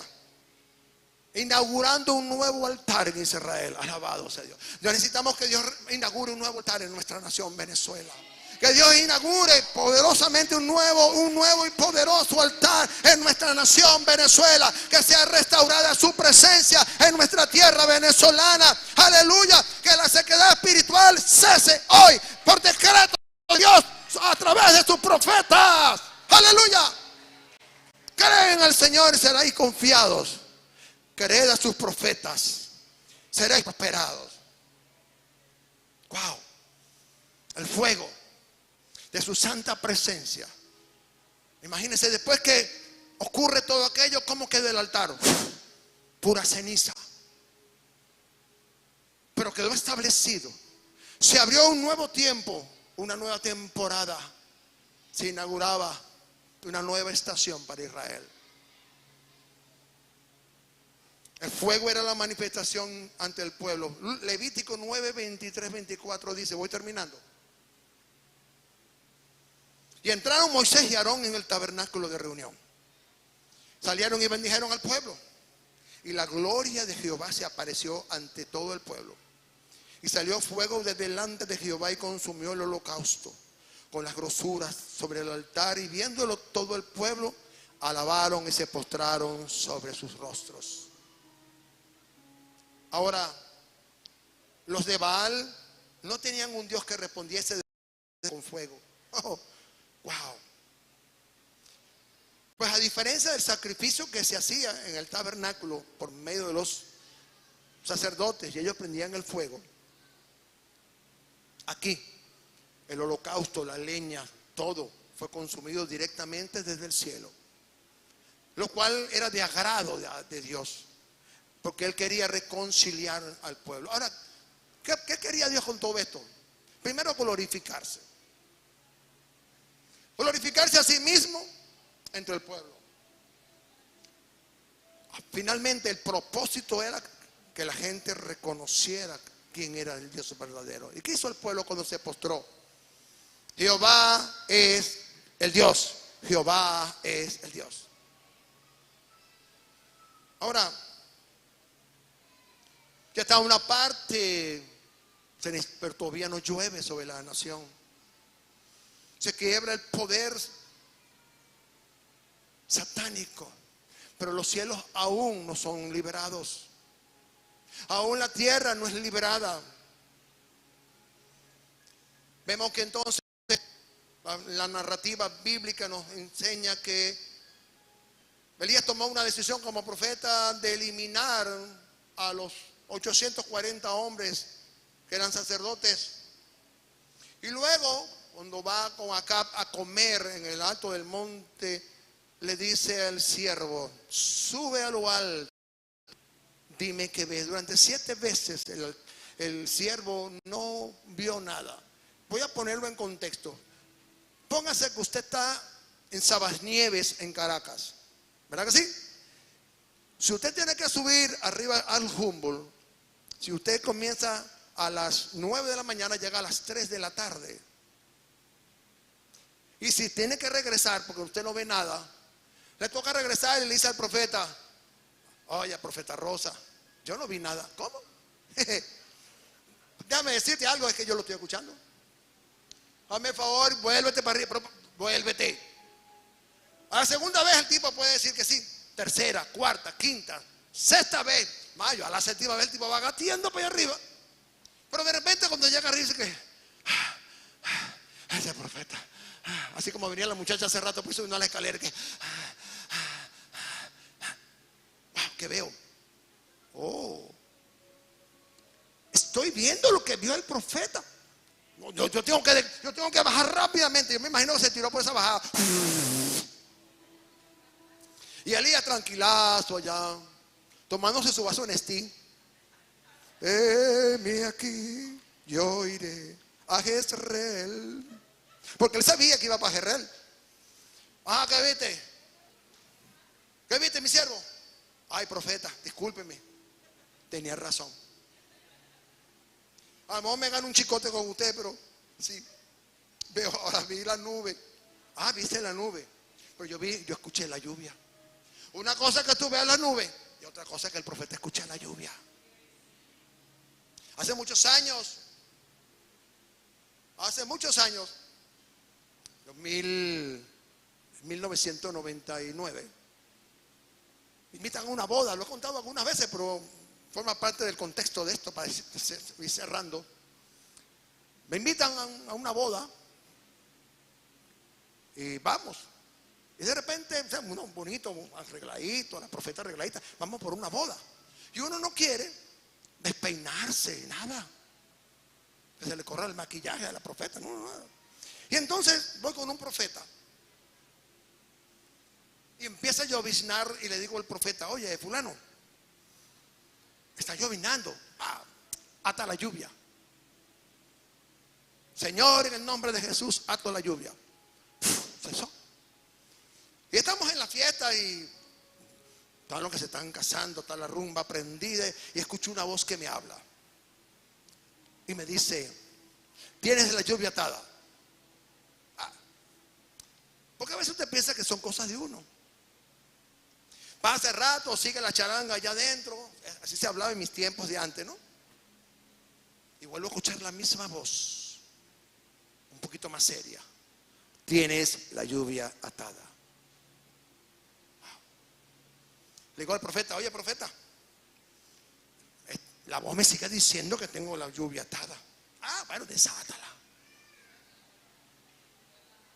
Speaker 1: inaugurando un nuevo altar en Israel. Alabado sea Dios. Necesitamos que Dios inaugure un nuevo altar en nuestra nación, Venezuela. Que Dios inaugure poderosamente un nuevo y poderoso altar en nuestra nación, Venezuela. Que sea restaurada su presencia en nuestra tierra venezolana. Aleluya. Que la sequedad espiritual cese hoy por decreto de Dios a través de sus profetas. Aleluya. Creen al Señor y seréis confiados. Creed a sus profetas, seréis prosperados. Wow. El fuego de su santa presencia. Imagínense después que ocurre todo aquello, ¿cómo queda el altar? Pura ceniza. Pero quedó establecido. Se abrió un nuevo tiempo, una nueva temporada. Se inauguraba una nueva estación para Israel. El fuego era la manifestación ante el pueblo. Levítico 9, 23, 24 dice, voy terminando. Y entraron Moisés y Aarón en el tabernáculo de reunión. Salieron y bendijeron al pueblo. Y la gloria de Jehová se apareció ante todo el pueblo. Y salió fuego de delante de Jehová y consumió el holocausto con las grosuras sobre el altar. Y viéndolo todo el pueblo, alabaron y se postraron sobre sus rostros. Ahora, los de Baal no tenían un Dios que respondiese con fuego. Oh, wow. Pues a diferencia del sacrificio que se hacía en el tabernáculo por medio de los sacerdotes, y ellos prendían el fuego, aquí el holocausto, la leña, todo fue consumido directamente desde el cielo, lo cual era de agrado de Dios, porque Él quería reconciliar al pueblo. Ahora, ¿Qué quería Dios con todo esto? Primero, glorificarse. Glorificarse a sí mismo entre el pueblo. Finalmente, el propósito era que la gente reconociera quién era el Dios verdadero. ¿Y qué hizo el pueblo cuando se postró? Jehová es el Dios. Jehová es el Dios. Ahora, ya está una parte, pero todavía no llueve sobre la nación. Se quiebra el poder satánico, pero los cielos aún no son liberados. Aún la tierra no es liberada. Vemos que entonces la narrativa bíblica nos enseña que Elías tomó una decisión como profeta de eliminar a los 840 hombres que eran sacerdotes. Y luego, cuando va con Acab a comer en el alto del monte, le dice al siervo: sube a lo alto, dime qué ves. Durante 7 veces el siervo no vio nada. Voy a ponerlo en contexto. Póngase que usted está en Sabasnieves, en Caracas, ¿verdad que sí? Si usted tiene que subir arriba al Humboldt, si usted comienza a las 9 de la mañana, llega a las 3 de la tarde. Y si tiene que regresar porque usted no ve nada, le toca regresar y le dice al profeta: oye, profeta Rosa, yo no vi nada. ¿Cómo? Déjame decirte algo, es que yo lo estoy escuchando. Hazme el favor, vuélvete para arriba, vuélvete. A la segunda vez el tipo puede decir que sí. Tercera, cuarta, quinta, sexta vez, mayo, a la séptima vez el tipo va gateando para allá arriba. Pero de repente cuando llega arriba dice que ese profeta, así como venía la muchacha hace rato, pues subiendo a la escalera, que ¿qué veo? Oh, estoy viendo lo que vio el profeta. Yo tengo que bajar rápidamente. Yo me imagino que se tiró por esa bajada. Y Elías tranquilazo allá, tomándose su vaso en Nestlé. Heme aquí, yo iré a Jezreel. Porque él sabía que iba para Jezreel. Ah, ¿qué viste? ¿Qué viste, mi siervo? Ay, profeta, discúlpeme, tenía razón. A lo mejor me gano un chicote con usted, pero sí, veo, ahora vi la nube. Ah, viste la nube. Pero yo escuché la lluvia. Una cosa es que tú veas la nube y otra cosa es que el profeta escucha la lluvia. Hace muchos años, 1999, me invitan a una boda. Lo he contado algunas veces, pero forma parte del contexto de esto para ir cerrando. Me invitan a una boda y vamos. Y de repente, uno bonito, arregladito, la profeta arregladita, vamos por una boda. Y uno no quiere despeinarse, nada. Que se le corra el maquillaje a la profeta, no, nada. Y entonces voy con un profeta. Y empieza a lloviznar y le digo al profeta: oye, fulano, está llovinando, ata la lluvia. Señor, en el nombre de Jesús, ato la lluvia. Cesó. Y estamos en la fiesta y todos los que se están casando, está la rumba prendida, y escucho una voz que me habla. Y me dice: ¿tienes la lluvia atada? Porque a veces usted piensa que son cosas de uno. Pasa rato, sigue la charanga allá adentro. Así se hablaba en mis tiempos de antes, ¿no? Y vuelvo a escuchar la misma voz, un poquito más seria: tienes la lluvia atada. Le digo al profeta: oye, profeta, la voz me sigue diciendo que tengo la lluvia atada. Bueno, desátala.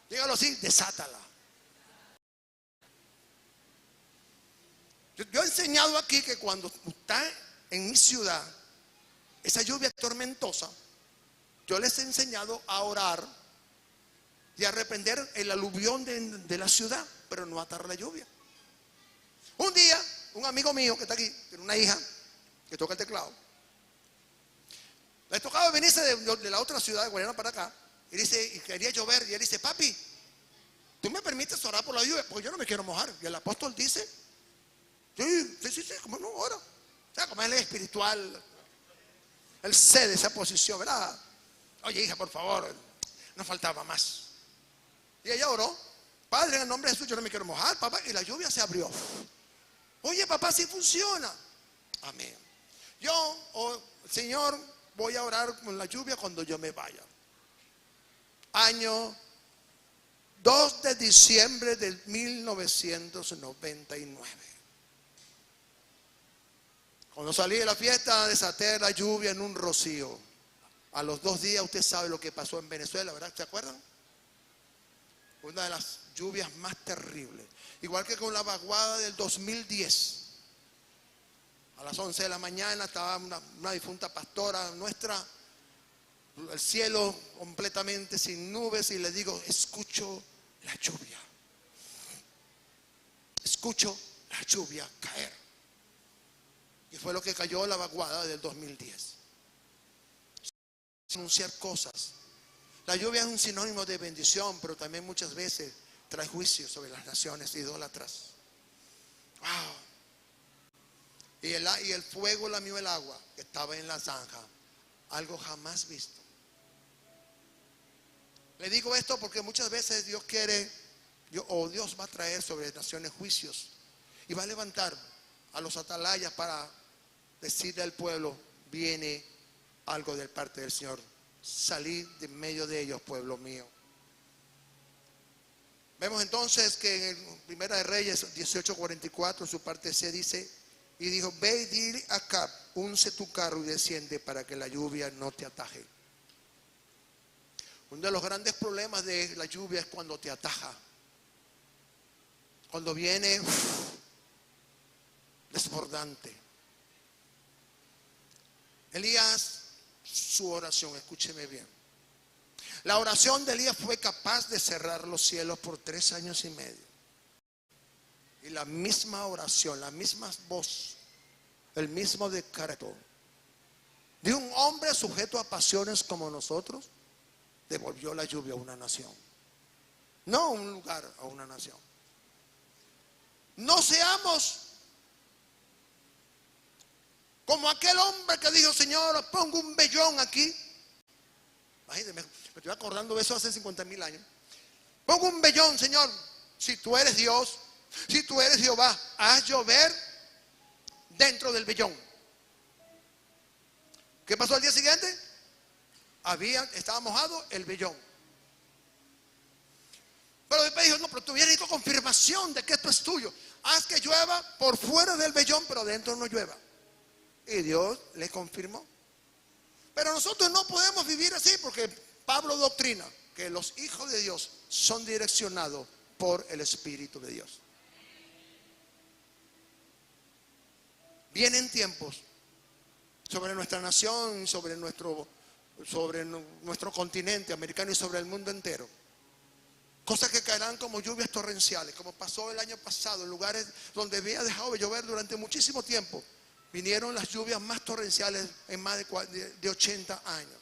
Speaker 1: Dígalo así: desátala. Yo he enseñado aquí que cuando está en mi ciudad esa lluvia tormentosa, yo les he enseñado a orar y a reprender el aluvión de la ciudad, pero no atar la lluvia. Un día, un amigo mío que está aquí, tiene una hija que toca el teclado. Le tocaba venirse de la otra ciudad de Guayana para acá. Y dice, y quería llover. Y él dice, papi, ¿tú me permites orar por la lluvia? Porque yo no me quiero mojar. Y el apóstol dice, sí, como no, ora. O sea, como él es espiritual, él cede esa posición, ¿verdad? Oye, hija, por favor, no faltaba más. Y ella oró, Padre, en el nombre de Jesús, yo no me quiero mojar, papá. Y la lluvia se abrió. Oye, papá, sí funciona. Amén. Yo, Señor, voy a orar con la lluvia cuando yo me vaya. Año 2 de diciembre del 1999. Cuando salí de la fiesta, desaté la lluvia en un rocío. A los 2 días, usted sabe lo que pasó en Venezuela, ¿verdad? ¿Se acuerdan? Una de las lluvias más terribles. Igual que con la vaguada del 2010. A las 11 de la mañana estaba una difunta pastora nuestra, el cielo completamente sin nubes, y le digo, escucho la lluvia. Escucho la lluvia caer. Y fue lo que cayó la vaguada del 2010. Anunciar cosas. La lluvia es un sinónimo de bendición, pero también muchas veces trae juicio sobre las naciones idólatras. Wow. Y el fuego lamió el agua que estaba en la zanja. Algo jamás visto. Le digo esto porque muchas veces Dios quiere, Dios va a traer sobre naciones juicios. Y va a levantar a los atalayas para decirle al pueblo, viene algo de parte del Señor. Salid de medio de ellos, pueblo mío. Vemos entonces que en Primera de Reyes 18:44, su parte C dice, y dijo, ve y dile a Acab, unce tu carro y desciende para que la lluvia no te ataje. Uno de los grandes problemas de la lluvia es cuando te ataja. Cuando viene desbordante. Elías, su oración, escúcheme bien. La oración de Elías fue capaz de cerrar los cielos por 3 años y medio. Y la misma oración, la misma voz, el mismo decreto de un hombre sujeto a pasiones como nosotros, devolvió la lluvia a una nación. No a un lugar, a una nación. No seamos como aquel hombre que dijo, Señor, pongo un vellón aquí. Imagínate, me estoy acordando de eso hace 50,000 años. Pongo un vellón, Señor. Si tú eres Dios, si tú eres Jehová, haz llover dentro del vellón. ¿Qué pasó al día siguiente? Estaba mojado el vellón. Pero después dijo, no, pero tú necesito confirmación de que esto es tuyo. Haz que llueva por fuera del vellón, pero adentro no llueva. Y Dios le confirmó. Pero nosotros no podemos vivir así, porque Pablo doctrina que los hijos de Dios son direccionados por el Espíritu de Dios. Vienen tiempos sobre nuestra nación, sobre nuestro continente americano y sobre el mundo entero. Cosas que caerán como lluvias torrenciales, como pasó el año pasado en lugares donde había dejado de llover durante muchísimo tiempo. Vinieron las lluvias más torrenciales en más de 80 años.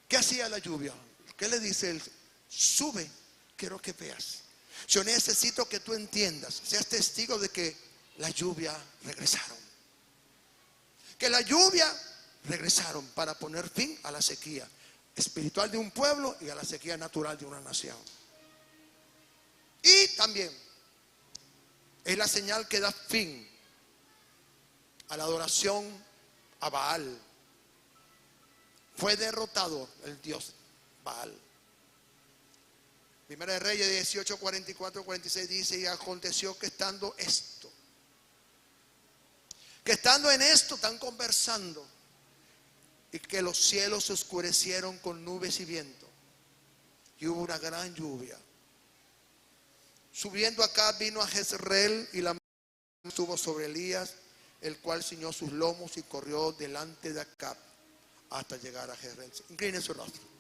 Speaker 1: ¿Qué hacía la lluvia? ¿Qué le dice él? Sube, quiero que veas. Yo necesito que tú entiendas, seas testigo de que la lluvia regresaron. Que la lluvia regresaron para poner fin a la sequía espiritual de un pueblo y a la sequía natural de una nación. Y también es la señal que da fin a la adoración a Baal. Fue derrotado el dios Baal. Primera de Reyes 18, 44, 46 dice, y aconteció que estando en esto están conversando, y que los cielos se oscurecieron con nubes y viento, y hubo una gran lluvia. Subiendo acá vino a Jezreel, y la mano estuvo sobre Elías, el cual ciñó sus lomos y corrió delante de Acab hasta llegar a Jezreel. Incline su rostro.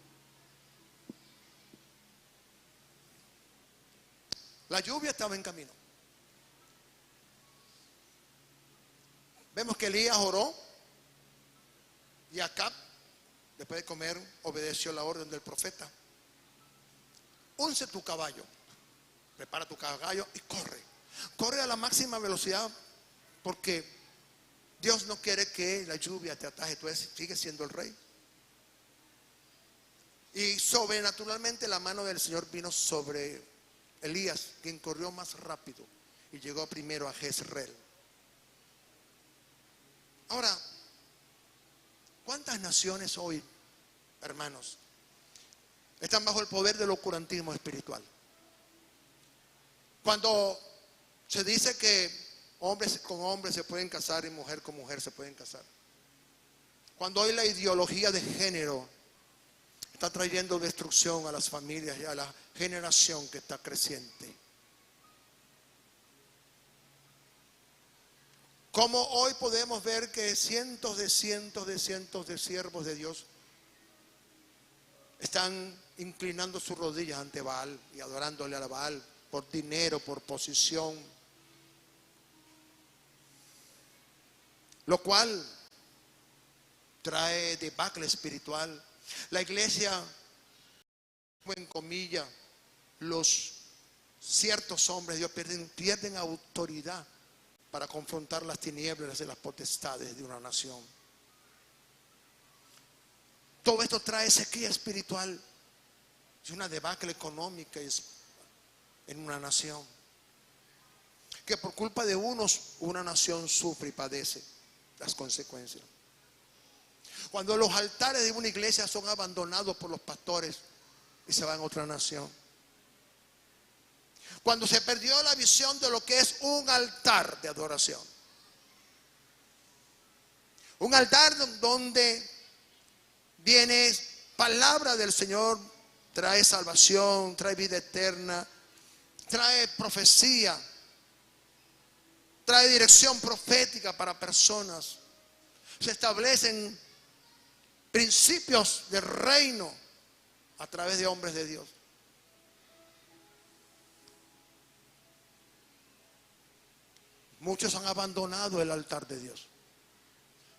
Speaker 1: La lluvia estaba en camino. Vemos que Elías oró Y Acab, después de comer, obedeció la orden del profeta. Unce tu caballo, prepara tu caballo y corre. Corre a la máxima velocidad, porque Dios no quiere que la lluvia te ataje. Tú sigues siendo el rey. Y sobrenaturalmente la mano del Señor vino sobre Elías, quien corrió más rápido y llegó primero a Jezreel. Ahora, ¿cuántas naciones hoy, hermanos, están bajo el poder del oscurantismo espiritual? Cuando se dice que hombres con hombres se pueden casar y mujer con mujer se pueden casar. Cuando hoy la ideología de género está trayendo destrucción a las familias y a la generación que está creciente. Como hoy podemos ver que cientos de siervos de Dios están inclinando sus rodillas ante Baal y adorándole a Baal por dinero, por posición, lo cual trae debacle espiritual. La iglesia, en comillas, los ciertos hombres de Dios pierden autoridad para confrontar las tinieblas y las potestades de una nación. Todo esto trae sequía espiritual y una debacle económica en una nación, que por culpa de unos, una nación sufre y padece las consecuencias. Cuando los altares de una iglesia son abandonados por los pastores y se van a otra nación. Cuando se perdió la visión de lo que es un altar de adoración. Un altar donde viene palabra del Señor, trae salvación, trae vida eterna, trae profecía, trae dirección profética para personas. Se establecen principios del reino a través de hombres de Dios. Muchos han abandonado el altar de Dios.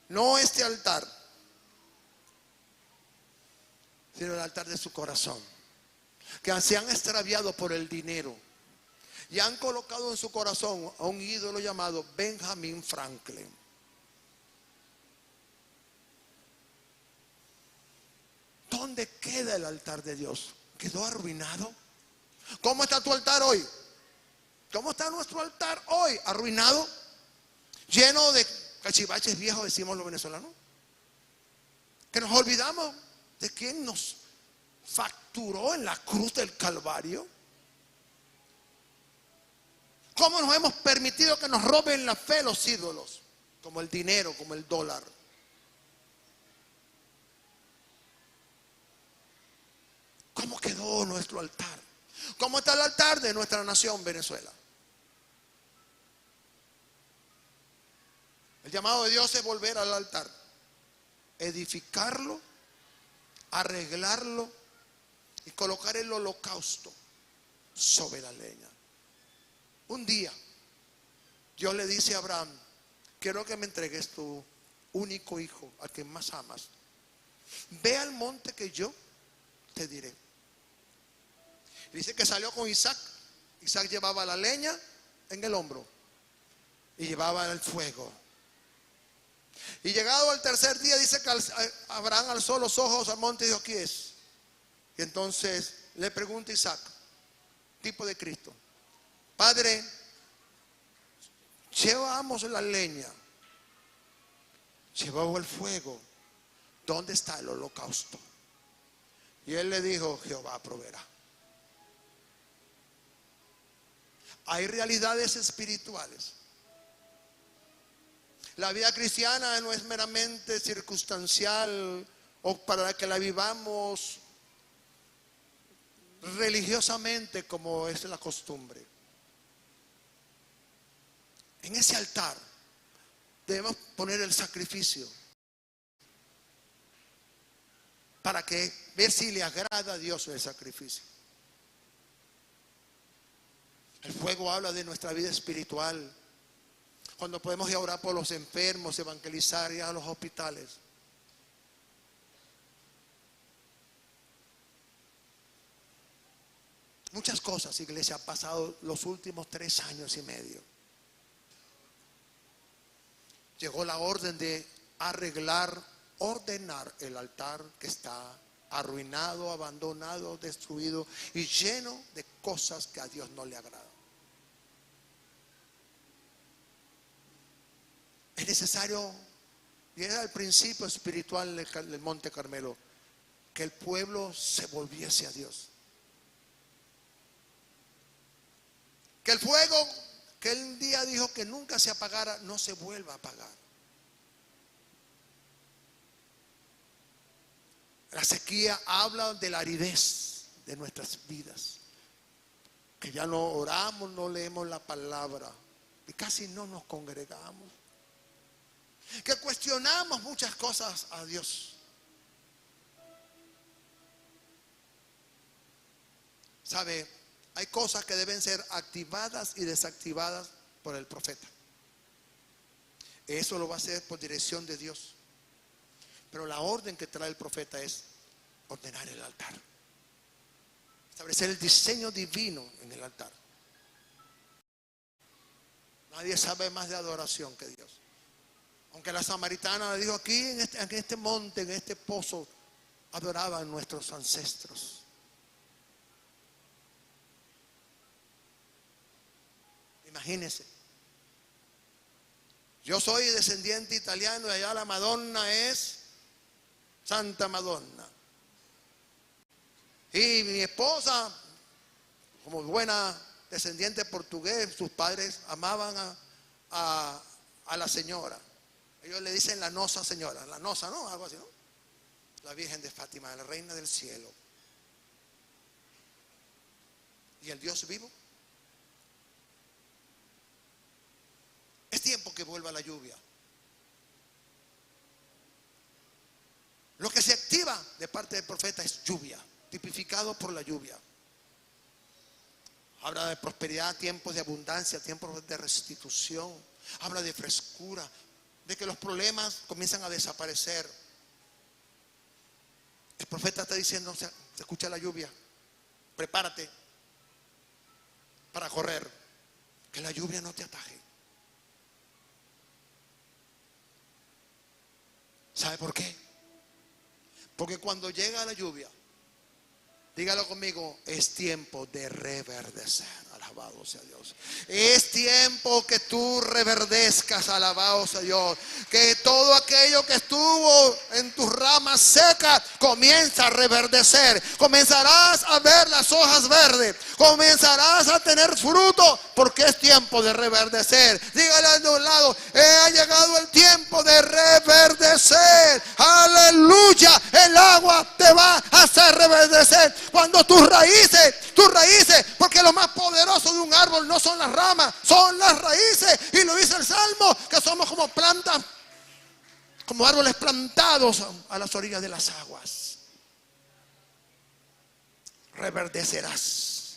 Speaker 1: No este altar, sino el altar de su corazón, que se han extraviado por el dinero y han colocado en su corazón a un ídolo llamado Benjamin Franklin. ¿Dónde queda el altar de Dios? ¿Quedó arruinado? ¿Cómo está tu altar hoy? ¿Cómo está nuestro altar hoy? ¿Arruinado? Lleno de cachivaches viejos, decimos los venezolanos. Que nos olvidamos de quién nos facturó en la cruz del Calvario. ¿Cómo nos hemos permitido que nos roben la fe los ídolos? Como el dinero, como el dólar. ¿Cómo quedó nuestro altar? ¿Cómo está el altar de nuestra nación, Venezuela? El llamado de Dios es volver al altar, edificarlo, arreglarlo y colocar el holocausto sobre la leña. Un día Dios le dice a Abraham: quiero que me entregues tu único hijo, a quien más amas. Ve al monte que yo te diré. Y dice que salió con Isaac. Isaac llevaba la leña en el hombro y llevaba el fuego. Y llegado al tercer día, dice que Abraham alzó los ojos al monte y dijo: ¿quién es? Y entonces le pregunta Isaac, tipo de Cristo: Padre, llevamos la leña, llevamos el fuego, ¿dónde está el holocausto? Y él le dijo: Jehová proveerá. Hay realidades espirituales. La vida cristiana no es meramente circunstancial o para que la vivamos religiosamente como es la costumbre. En ese altar debemos poner el sacrificio para que ver si le agrada a Dios el sacrificio. El fuego habla de nuestra vida espiritual. Cuando podemos ir a orar por los enfermos, evangelizar, ir a los hospitales. Muchas cosas, iglesia, han pasado los últimos 3 años y medio. Llegó la orden de arreglar, ordenar el altar que está arruinado, abandonado, destruido y lleno de cosas que a Dios no le agradan. Es necesario, y era el principio espiritual del Monte Carmelo, que el pueblo se volviese a Dios. Que el fuego que él un día dijo que nunca se apagara, no se vuelva a apagar. La sequía habla de la aridez de nuestras vidas, que ya no oramos, no leemos la palabra y casi no nos congregamos, que cuestionamos muchas cosas a Dios. ¿Sabe? Hay cosas que deben ser activadas y desactivadas por el profeta. Eso lo va a hacer por dirección de Dios. Pero la orden que trae el profeta es ordenar el altar, establecer el diseño divino en el altar. Nadie sabe más de adoración que Dios. Aunque la samaritana le dijo, aquí en este monte, en este pozo, adoraban nuestros ancestros. Imagínense. Yo soy descendiente italiano y allá la Madonna es Santa Madonna. Y mi esposa, como buena descendiente portugués, sus padres amaban a la señora. Ellos le dicen la Nosa Señora, la Nosa, ¿no? Algo así, ¿no? La Virgen de Fátima, la Reina del Cielo. ¿Y el Dios vivo? Es tiempo que vuelva la lluvia. Lo que se activa de parte del profeta es lluvia, tipificado por la lluvia. Habla de prosperidad, tiempos de abundancia, tiempos de restitución. Habla de frescura, de que los problemas comienzan a desaparecer. El profeta está diciendo, se escucha la lluvia, prepárate para correr, que la lluvia no te ataje. ¿Sabe por qué? Porque cuando llega la lluvia, dígalo conmigo, es tiempo de reverdecer. Alabado sea Dios. Es tiempo que tú reverdezcas, alabado sea Dios. Que todo aquello que estuvo en tus ramas secas comienza a reverdecer. Comenzarás a ver las hojas verdes. Comenzarás a tener fruto, porque es tiempo de reverdecer. Dígale de un lado, ha llegado el tiempo de reverdecer. Aleluya. El agua te va a hacer reverdecer. Cuando tus raíces, porque lo más poderoso de un árbol no son las ramas, son las raíces. Y lo dice el Salmo, que somos como plantas, como árboles plantados a las orillas de las aguas. Reverdecerás.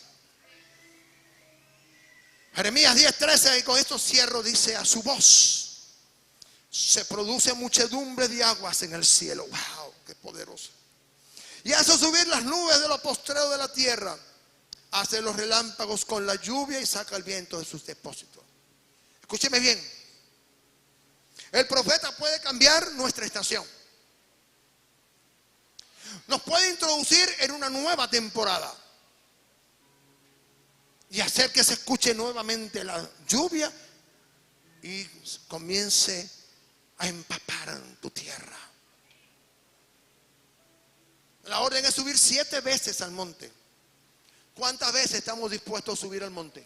Speaker 1: Jeremías 10:13, y con esto cierro, dice, a su voz se produce muchedumbre de aguas en el cielo. Wow, qué poderoso. Y hace subir las nubes de los postreros de la tierra. Hace los relámpagos con la lluvia y saca el viento de sus depósitos. Escúcheme bien. El profeta puede cambiar nuestra estación. Nos puede introducir en una nueva temporada y hacer que se escuche nuevamente la lluvia y comience a empapar en tu tierra. La orden es subir 7 veces al monte. ¿Cuántas veces estamos dispuestos a subir al monte?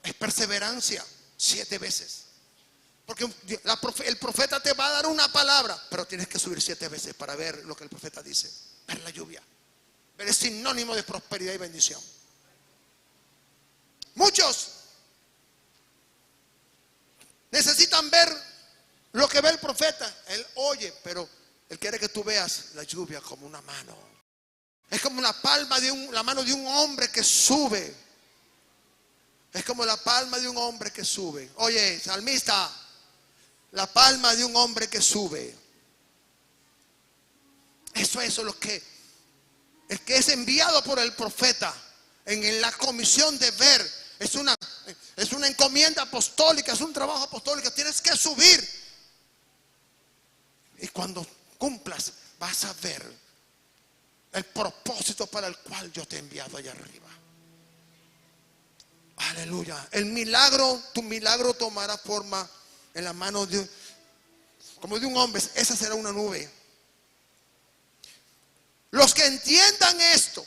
Speaker 1: Es perseverancia, 7 veces. Porque el profeta te va a dar una palabra, pero tienes que subir 7 veces para ver lo que el profeta dice. Ver la lluvia. Ver es sinónimo de prosperidad y bendición. Muchos necesitan ver lo que ve el profeta. Él oye, pero él quiere que tú veas la lluvia como una mano. Es como la mano de un hombre que sube. Es como la palma de un hombre que sube. Oye, salmista, la palma de un hombre que sube. Eso es lo que el que es enviado por el profeta en la comisión de ver. Es una encomienda apostólica, es un trabajo apostólico. Tienes que subir. Y cuando cumplas, vas a ver el propósito para el cual yo te he enviado allá arriba. Aleluya. El milagro, tu milagro tomará forma en la mano como de un hombre. Esa será una nube. Los que entiendan esto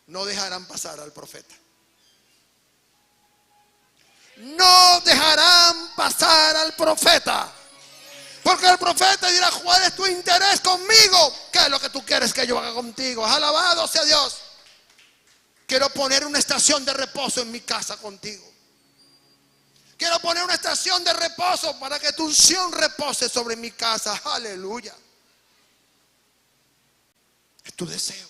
Speaker 1: no dejarán pasar al profeta. No dejarán pasar al profeta. Porque el profeta dirá: ¿cuál es tu interés conmigo? ¿Qué es lo que tú quieres que yo haga contigo? Alabado sea Dios. Quiero poner una estación de reposo en mi casa contigo. Quiero poner una estación de reposo para que tu unción repose sobre mi casa. Aleluya. Es tu deseo.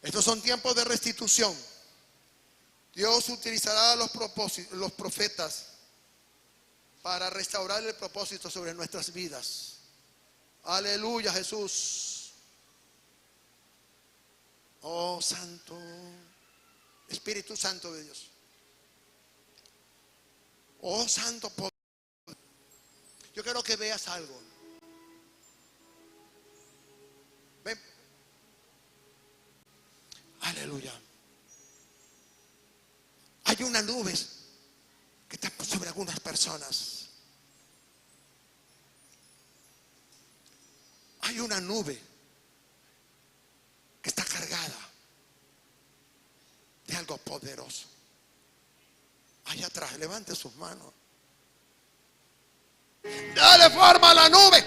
Speaker 1: Estos son tiempos de restitución. Dios utilizará a los profetas para restaurar el propósito sobre nuestras vidas. Aleluya, Jesús. Oh, Santo, Espíritu Santo de Dios. Oh, Santo poder. Yo quiero que veas algo. Ven. Aleluya. Hay una nube que está sobre algunas personas. Hay una nube que está cargada de algo poderoso. Allá atrás, levante sus manos. Dale forma a la nube.